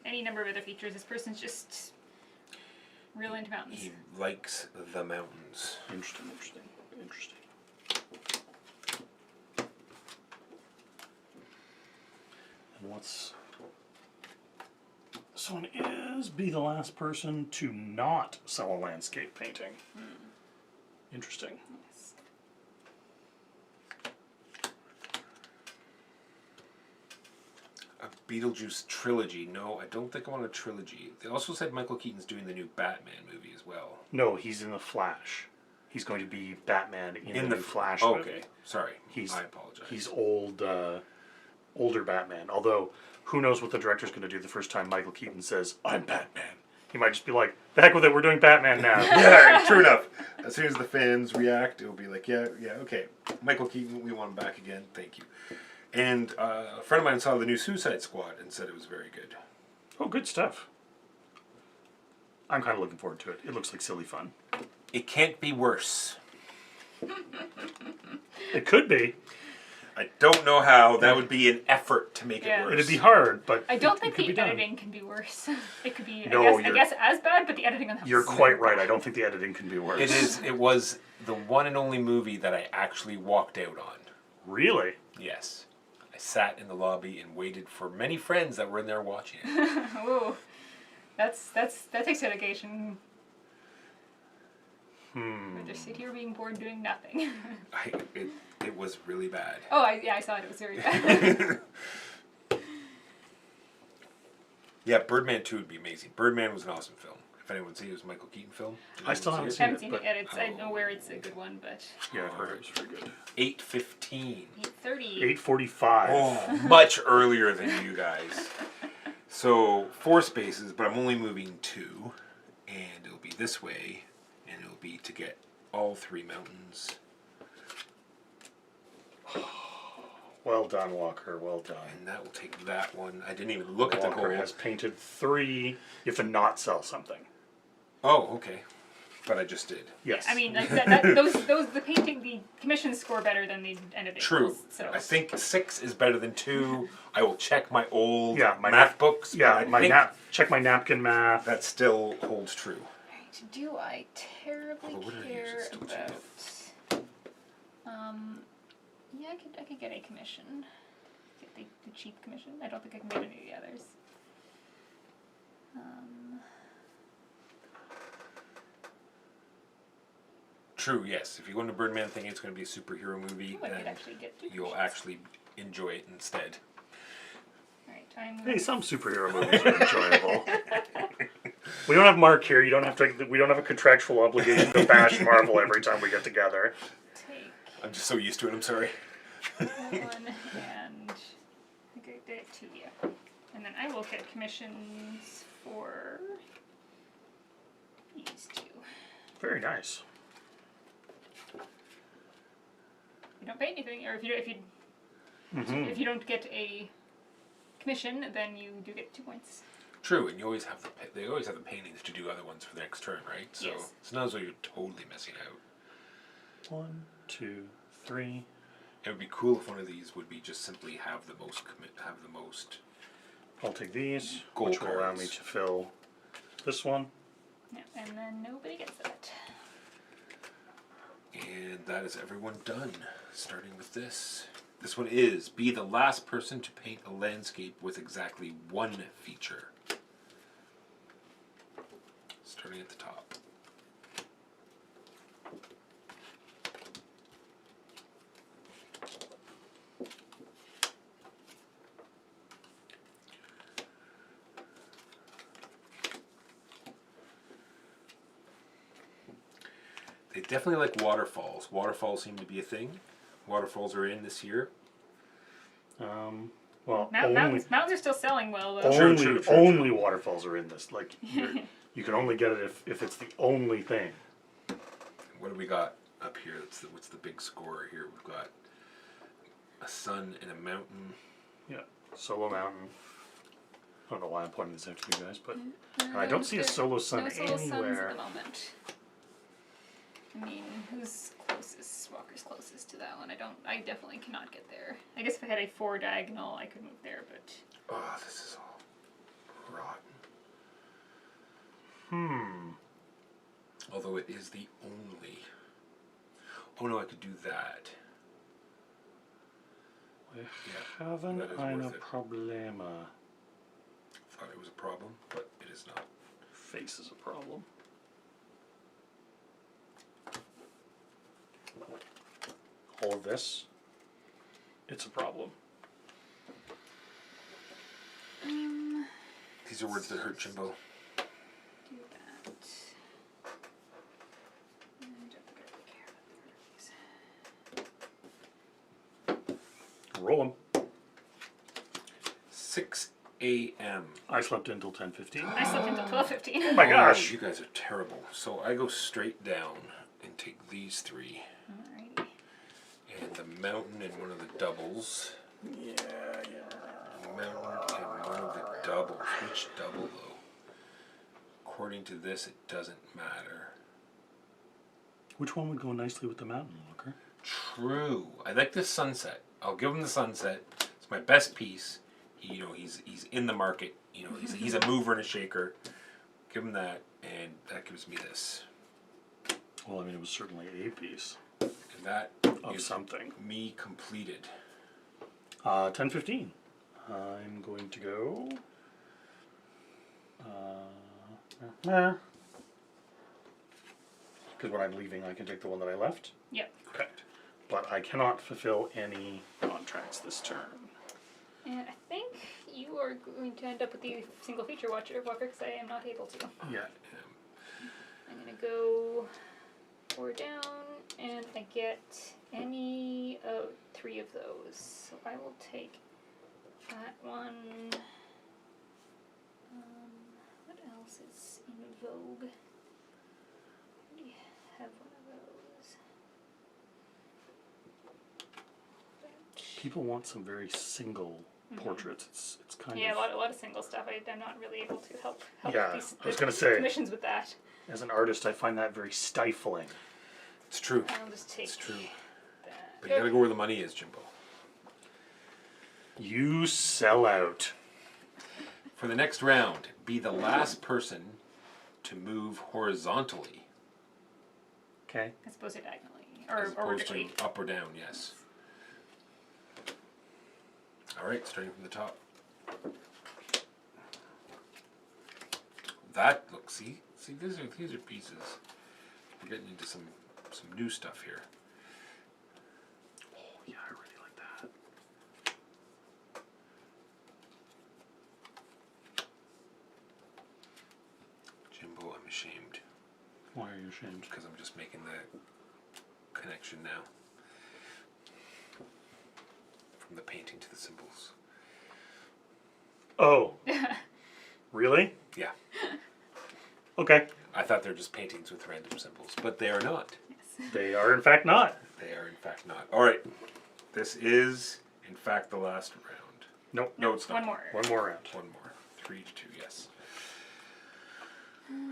Any number of other features. This person's just real into mountains. He likes the mountains. Interesting, interesting, interesting. And what's... This one is be the last person to not sell a landscape painting. Interesting. Yes. A Beetlejuice trilogy. No, I don't think I want a trilogy. They also said Michael Keaton's doing the new Batman movie as well. No, he's in the Flash. He's going to be Batman in the new Flash okay, movie. sorry. He's- I apologize. He's older Batman. Although, who knows what the director's going to do the first time Michael Keaton says, "I'm Batman." He might just be like, "The heck with it, we're doing Batman now." Yeah, true enough. As soon as the fans react, it'll be like, yeah, okay. Michael Keaton, we want him back again. Thank you. And a friend of mine saw the new Suicide Squad and said it was very good. Oh, good stuff. I'm kind of looking forward to it. It looks like silly fun. It can't be worse. It could be. I don't know how. That would be an effort to make Yeah. it worse. It'd be hard, but I don't it think could be the done. editing can be worse. It could be, No, I guess as bad, but the editing on that You're was quite so right. bad. I don't think the editing can be worse. It is. It was the one and only movie that I actually walked out on. Really? Yes. I sat in the lobby and waited for many friends that were in there watching it. Ooh. That takes dedication. Or just sit here being bored doing nothing. It was really bad. Oh, I saw it. It was very bad. Yeah, Birdman 2 would be amazing. Birdman was an awesome film. If anyone's seen it, it was a Michael Keaton film. Did I still anyone haven't see I seen haven't seen it but- yet. I know where it's a good one, but Yeah, I've heard it was very good. 8:15. 8:30. 8:45. Oh, much earlier than you guys. So 4 spaces, but I'm only moving 2, and it'll be this way, and it'll be to get all 3 mountains. Well done, Walker. Well done. And that will take that one. I didn't even look at the Walker goal. has painted 3. You have to not sell something. Oh, okay. But I just did. Yes. I mean, like the painting, the commissions score better than the end of it. True. So I think 6 is better than 2. I will check my old my math books. Yeah, but I think check my napkin math. that still holds true. Right, do I terribly Although, what did I use? care It's still cheap. about? Yeah, I could get a commission. Get the cheap commission. I don't think I can get any of the others. True, yes. If you go into Birdman thinking it's going to be a superhero movie, Oh, I could then actually get 2 you'll commissions. actually enjoy it instead. Alright, time. Hey, some superhero movies are enjoyable. We don't have Mark here. You don't have to. We don't have a contractual obligation to bash Marvel every time we get together. Take I'm just so used to it, I'm sorry. that one and I think I did it 2, yeah. And then I will get commissions for these 2. Very nice. You don't pay anything, or if you don't get a commission, then you do get 2 points. True, and you always have they always have the paintings to do other ones for the next turn, right? So Yes. it's not as though you're totally missing out. 1, 2, 3. It would be cool if one of these would be just simply have the most I'll take these, Gold which will allow me cards. to fill this one. Yeah, and then nobody gets that. And that is everyone done. Starting with this. This one is be the last person to paint a landscape with exactly 1 feature. Starting at the top. They definitely like waterfalls. Waterfalls seem to be a thing. Waterfalls are in this year. Well, Mountains are still selling well, though. only, True. only waterfalls are in this. Like you can only get it if it's the only thing. What do we got up here? What's the big score here? We've got a sun and a mountain. Yeah, solo mountain. I don't know why I'm pointing this out to you guys, but I don't see a solo sun no solo suns at anywhere. the moment. I mean, who's closest? Walker's closest to that one. I definitely cannot get there. I guess if I had a 4 diagonal, I could move there, but Oh, this is all rotten. Although it is the only. Oh no, I could do that. We Yeah, haven't that is eine worth it. Probleme. Thought it was a problem, but it is not. Face is a problem. All of this, it's a problem. These are words that hurt, Jimbo. do that. I don't think I really care about the Roll them. 6 a.m. I slept until 10:15. I slept until 12:15. Oh my gosh. You guys are terrible. So I go straight down and take these 3. Alrighty. And the mountain and one of the doubles. Yeah. Mountain and one of the doubles. Which double though? According to this, it doesn't matter. Which one would go nicely with the mountain, Walker? True. I like this sunset. I'll give him the sunset. It's my best piece. He's in the market. He's a mover and a shaker. Give him that, and that gives me this. Well, I mean, it was certainly a piece And that of is something. me completed. 10-15. I'm going to go. Because when I'm leaving, I can take the one that I left. Yep. Correct. But I cannot fulfill any contracts this turn. And I think you are going to end up with the single feature walker because I am not able to. Yeah. I'm going to go 4 down, and I get any of 3 of those. So I will take that one. What else is in vogue? We have one of those. People want some very single portraits. It's kind Yeah, of... a lot of single stuff. I'm not really able to help Yeah, these I was gonna say. commissions with that. As an artist, I find that very stifling. It's true. I'll just take It's true. that. But you gotta go where the money is, Jimbo. You sell out. For the next round, be the last person to move horizontally. Okay. As opposed to diagonally. As Or opposed vertically. to up or down, yes. Alright, starting from the top. That, look, see, these are pieces. We're getting into some new stuff here. Oh, yeah, I really like that. Jimbo, I'm ashamed. Why are you ashamed? Because I'm just making the connection now. From the painting to the symbols. Oh. Really? Yeah. Okay. I thought they were just paintings with random symbols, but they are not. They are, in fact, not. They are, in fact, not. Alright. This is, in fact, the last round. Nope. No, it's not. One more. One more round. One more. 3-2, yes.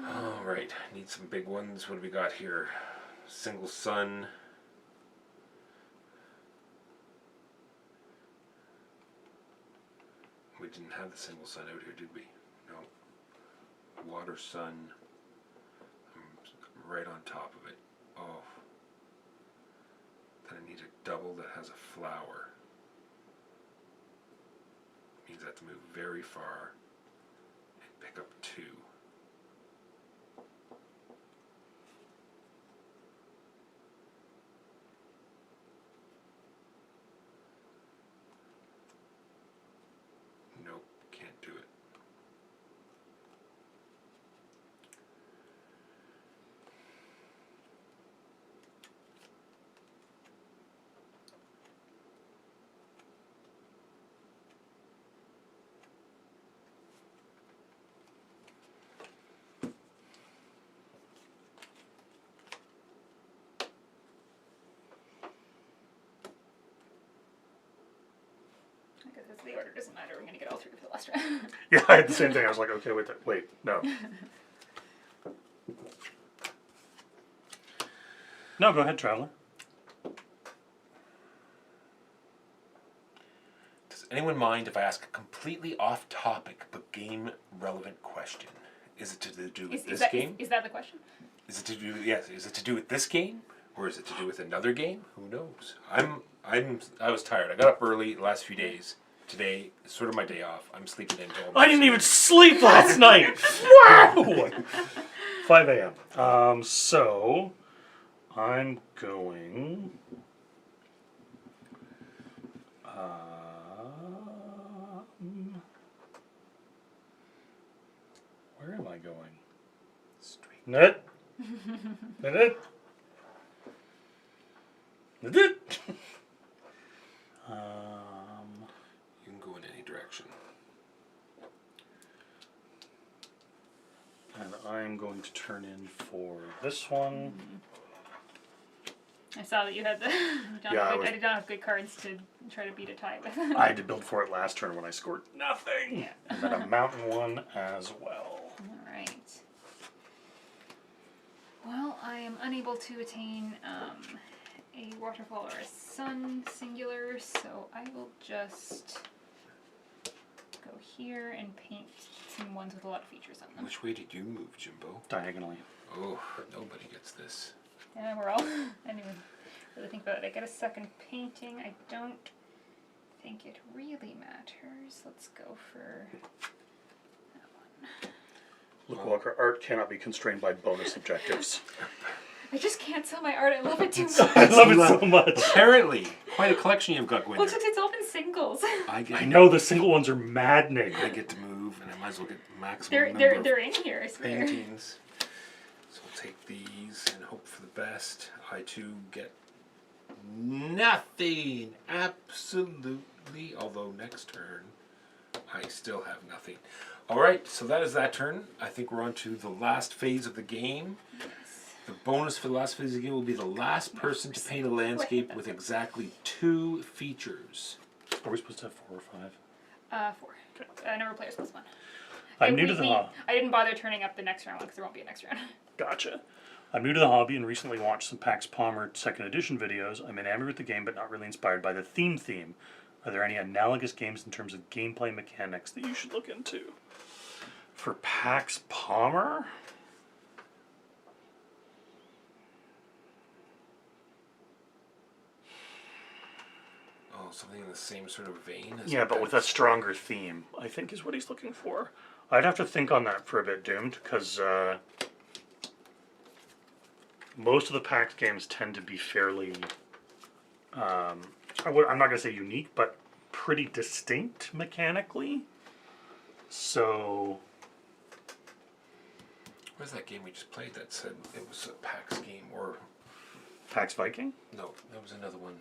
Alright. Need some big ones. What do we got here? Single sun. We didn't have the single sun out here, did we? No. Water sun. I'm right on top of it. Oh. Then I need a double that has a flower. Means I have to move very far and pick up 2. Nope, can't do it. Because the order doesn't matter. We're going to get all 3 for the last round. Yeah, I had the same thing. I was like, okay, wait, no. No, go ahead, Traveler. Does anyone mind if I ask a completely off-topic but game-relevant question? Is it to do with this game? Is that the question? Is it to do? Yes. Is it to do with this game, or is it to do with another game? Who knows? I was tired. I got up early the last few days. Today is sort of my day off. I'm sleeping in. I didn't even sleep last night. Wow. 5 a.m. So I'm going. Where am I going? Straight. Nut. Nut. Nut. You can go in any direction. And I'm going to turn in for this one. I saw that you had the. Yeah, I did not have good cards to try to beat a tie with. I had to build for it last turn when I scored nothing. Yeah. And then a mountain one as well. Alright. Well, I am unable to attain a waterfall or a sun singular, so I will just go here and paint some ones with a lot of features on them. Which way did you move, Jimbo? Diagonally. Oh, nobody gets this. Yeah, we're all. I didn't even really think about it. I get a second painting. I don't think it really matters. Let's go for that one. Luke Walker, art cannot be constrained by bonus objectives. I just can't sell my art. I love it too much. I love it so much. Apparently, quite a collection you've got going Well, there. it's all been singles. I know, the single ones are maddening. I get to move, and I might as well get maximum number They're of in here, I swear. paintings. So I'll take these and hope for the best. I too get nothing. Absolutely. Although next turn, I still have nothing. All right, so that is that turn. I think we're on to the last phase of the game. The bonus for the last phase of the game will be the last person to paint a landscape with exactly 2 features. Are we supposed to have 4 or 5? 4. Number of players plus 1. I'm new to the hobby. I didn't bother turning up the next round because there won't be a next round. Gotcha. I'm new to the hobby and recently watched some Pax Palmer 2nd edition videos. I'm enamored with the game, but not really inspired by the theme. Are there any analogous games in terms of gameplay mechanics that you should look into? For Pax Palmer? Oh, something in the same sort of vein as Yeah, but with a stronger theme, I think is what he's looking for. I'd have to think on that for a bit, Doomed, because most of the PAX games tend to be fairly, I'm not going to say unique, but pretty distinct mechanically. So... Where's that game we just played that said it was a PAX game? Or PAX Viking? no, that was another one.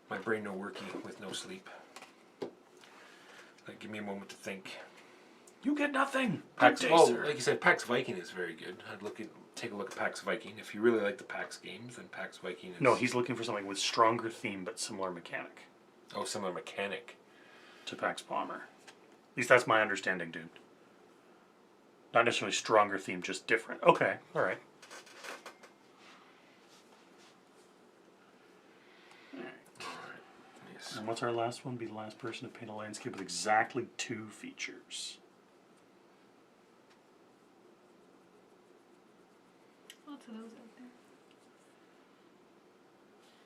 My brain no working with no sleep. Like, give me a moment to think. You get nothing. PAX, Good day, oh, sir. like you said, PAX Viking is very good. Take a look at PAX Viking. If you really like the PAX games, then PAX Viking is... No, he's looking for something with stronger theme but similar mechanic Oh, similar mechanic. to Pax Palmer. At least that's my understanding, dude. Not necessarily stronger theme, just different. Okay, alright. Yes. And what's our last one? Be the last person to paint a landscape with exactly 2 features. Lots of those out there.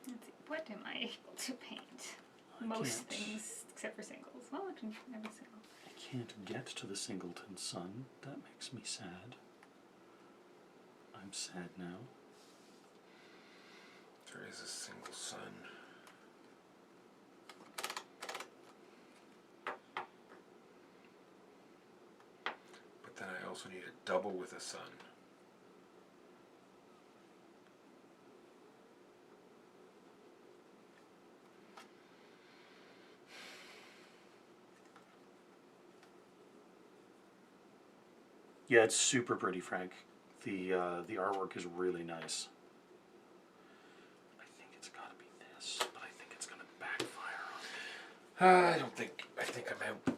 Let's see. What am I able to paint? Most can't. things except for singles. Well, I can never single. I can't get to the Singleton Sun. That makes me sad. I'm sad now. There is a single sun. But then I also need a double with a sun. Yeah, it's super pretty, Frank. The artwork is really nice. I think it's got to be this, but I think it's going to backfire on me. I think I'm out.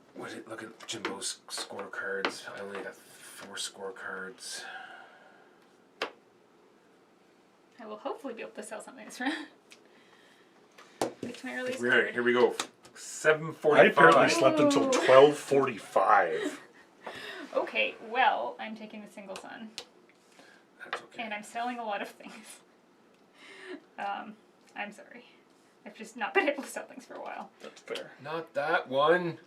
Look at Jimbo's scorecards. I only got 4 scorecards. I will hopefully be able to sell something this round. It's my earliest Here card. we go. 7:45. I apparently slept until 12:45. Okay, well, I'm taking the single sun. That's okay. And I'm selling a lot of things. I'm sorry. I've just not been able to sell things for a while. That's fair. Not that one.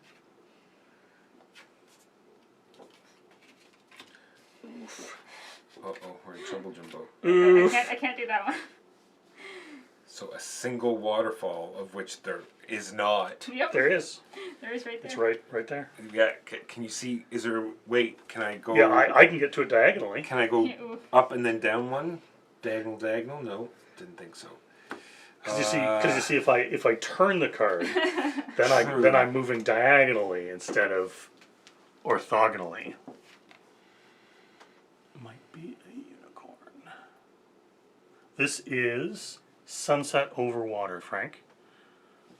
Uh-oh, we're in trouble, Jimbo. I can't do that one. So a single waterfall, of which there is not. Yep. There is. There is right there. It's right there. Yeah, can you see? Is there? Wait, can I go? Yeah, I can get to it diagonally. Can I go Ooh. up and then down one? Diagonal? No, didn't think so. Because you see, if I turn the card, then True. I'm moving diagonally instead of orthogonally. Might be a unicorn. This is Sunset Over Water, Frank.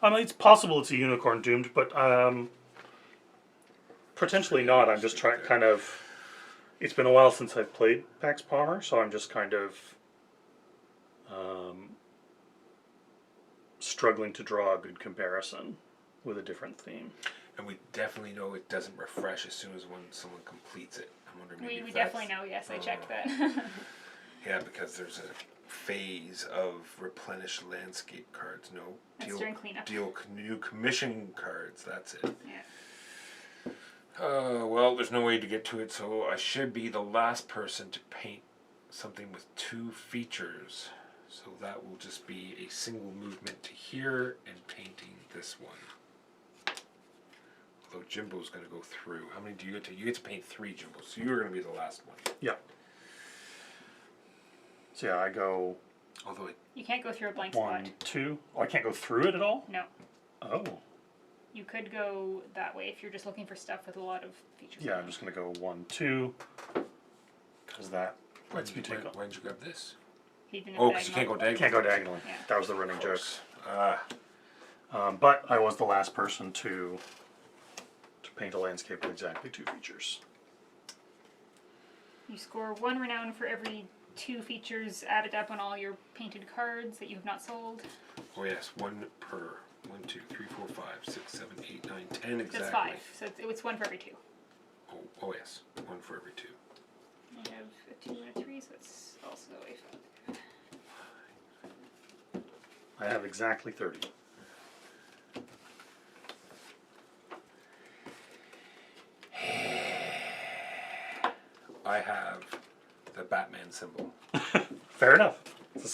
I mean, it's possible it's a unicorn, Doomed, but potentially not. I'm just trying, kind of. It's been a while since I've played Pax Palmer, so I'm just kind of struggling to draw a good comparison with a different theme. And we definitely know it doesn't refresh as soon as when someone completes it. I'm wondering maybe We if definitely that's- know, yes, I checked that. Yeah, because there's a phase of replenish landscape cards. No, That's during cleanup. new commission cards. That's it. Yeah. Well, there's no way to get to it, so I should be the last person to paint something with 2 features. So that will just be a single movement to here and painting this one. Although Jimbo's going to go through. How many do you get to? You get to paint 3, Jimbo, so you're going to be the last one. Yeah. So yeah, I go Although it, You can't go through a blank 1, spot. 2. Oh, I can't go through it at all? No. Oh. You could go that way if you're just looking for stuff with a lot of features. Yeah, I'm just going to go 1, 2. Because that lets me take off. why did you grab this? He didn't Oh, have because you can't go diagonal. diagonal. Can't go diagonally. Yeah. That was the running joke. Ah, But I was the last person to paint a landscape with exactly 2 features. You score 1 renown for every 2 features added up on all your painted cards that you have not sold. oh yes, 1 per. 1, 2, 3, 4, 5, 6, 7, 8, 9, 10 exactly. That's 5, so it's 1 for every 2. Oh yes, 1 for every 2. I have a 2 and a 3, so it's also a 5. I have exactly 30. I have the Batman symbol. Fair enough. It's a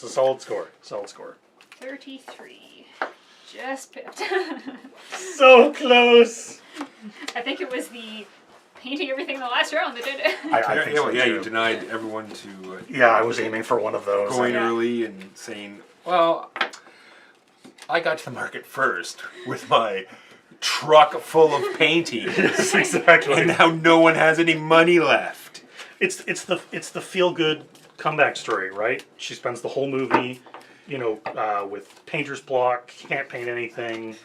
solid score. Solid score. 33. Just pipped. So close. I think it was the painting everything in the last round that did it. I think so yeah, too. you denied everyone to Yeah, I was aiming for one of those. going Yeah. early and saying, well, I got to the market first with my truck full of paintings, Yes, exactly. and now no one has any money left. It's the feel good comeback story, right? She spends the whole movie, with painter's block, can't paint anything,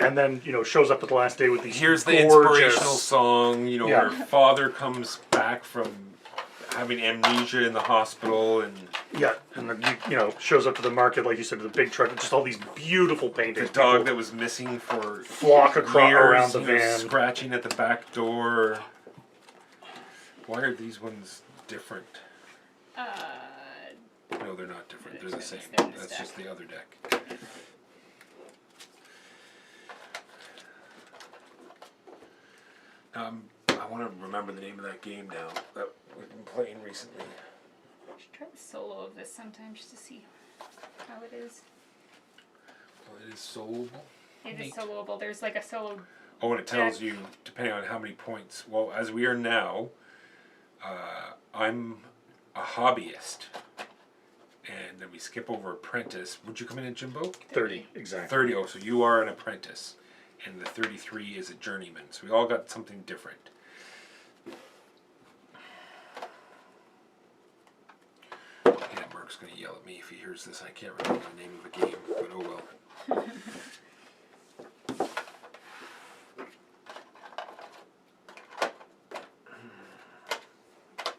and then shows up at the last day with these. Here's the gorgeous- inspirational song. Yeah. Her father comes back from having amnesia in the hospital, and Yeah, and then shows up to the market like you said, with a big truck, just all these beautiful paintings. the dog People that was missing for flock across years, around the van. scratching at the back door. Why are these ones different? No, they're not different. They're the same. They're in the That's stack. just the other deck. I want to remember the name of that game now that we've been playing recently. I should try the solo of this sometime just to see how it is. Well, it is soloable. It is Neat. soloable. There's like a solo. Oh, and it tells you, depending on how many points. Well, as we are now, I'm a hobbyist. And then we skip over apprentice. Would you come in at Jimbo? 30, exactly. 30. Oh, so you are an apprentice. And the 33 is a journeyman. So we all got something different. Yeah, Mark's going to yell at me if he hears this. I can't remember the name of a game, but oh well.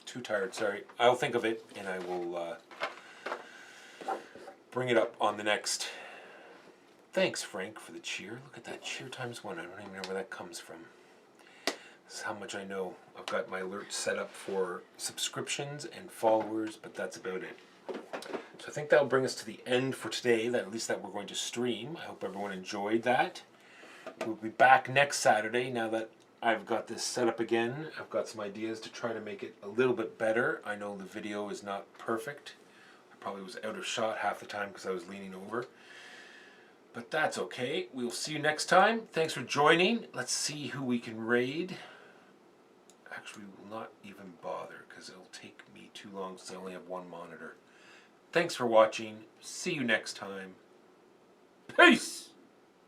Too tired, sorry. I'll think of it and I will bring it up on the next. Thanks, Frank, for the cheer. Look at that cheer times 1. I don't even know where that comes from. This is how much I know. I've got my alerts set up for subscriptions and followers, but that's about it. So I think that'll bring us to the end for today, at least that we're going to stream. I hope everyone enjoyed that. We'll be back next Saturday now that I've got this set up again. I've got some ideas to try to make it a little bit better. I know the video is not perfect. I probably was out of shot half the time because I was leaning over. But that's okay. We'll see you next time. Thanks for joining. Let's see who we can raid. Actually, we will not even bother because it'll take me too long since I only have one monitor. Thanks for watching. See you next time. Peace!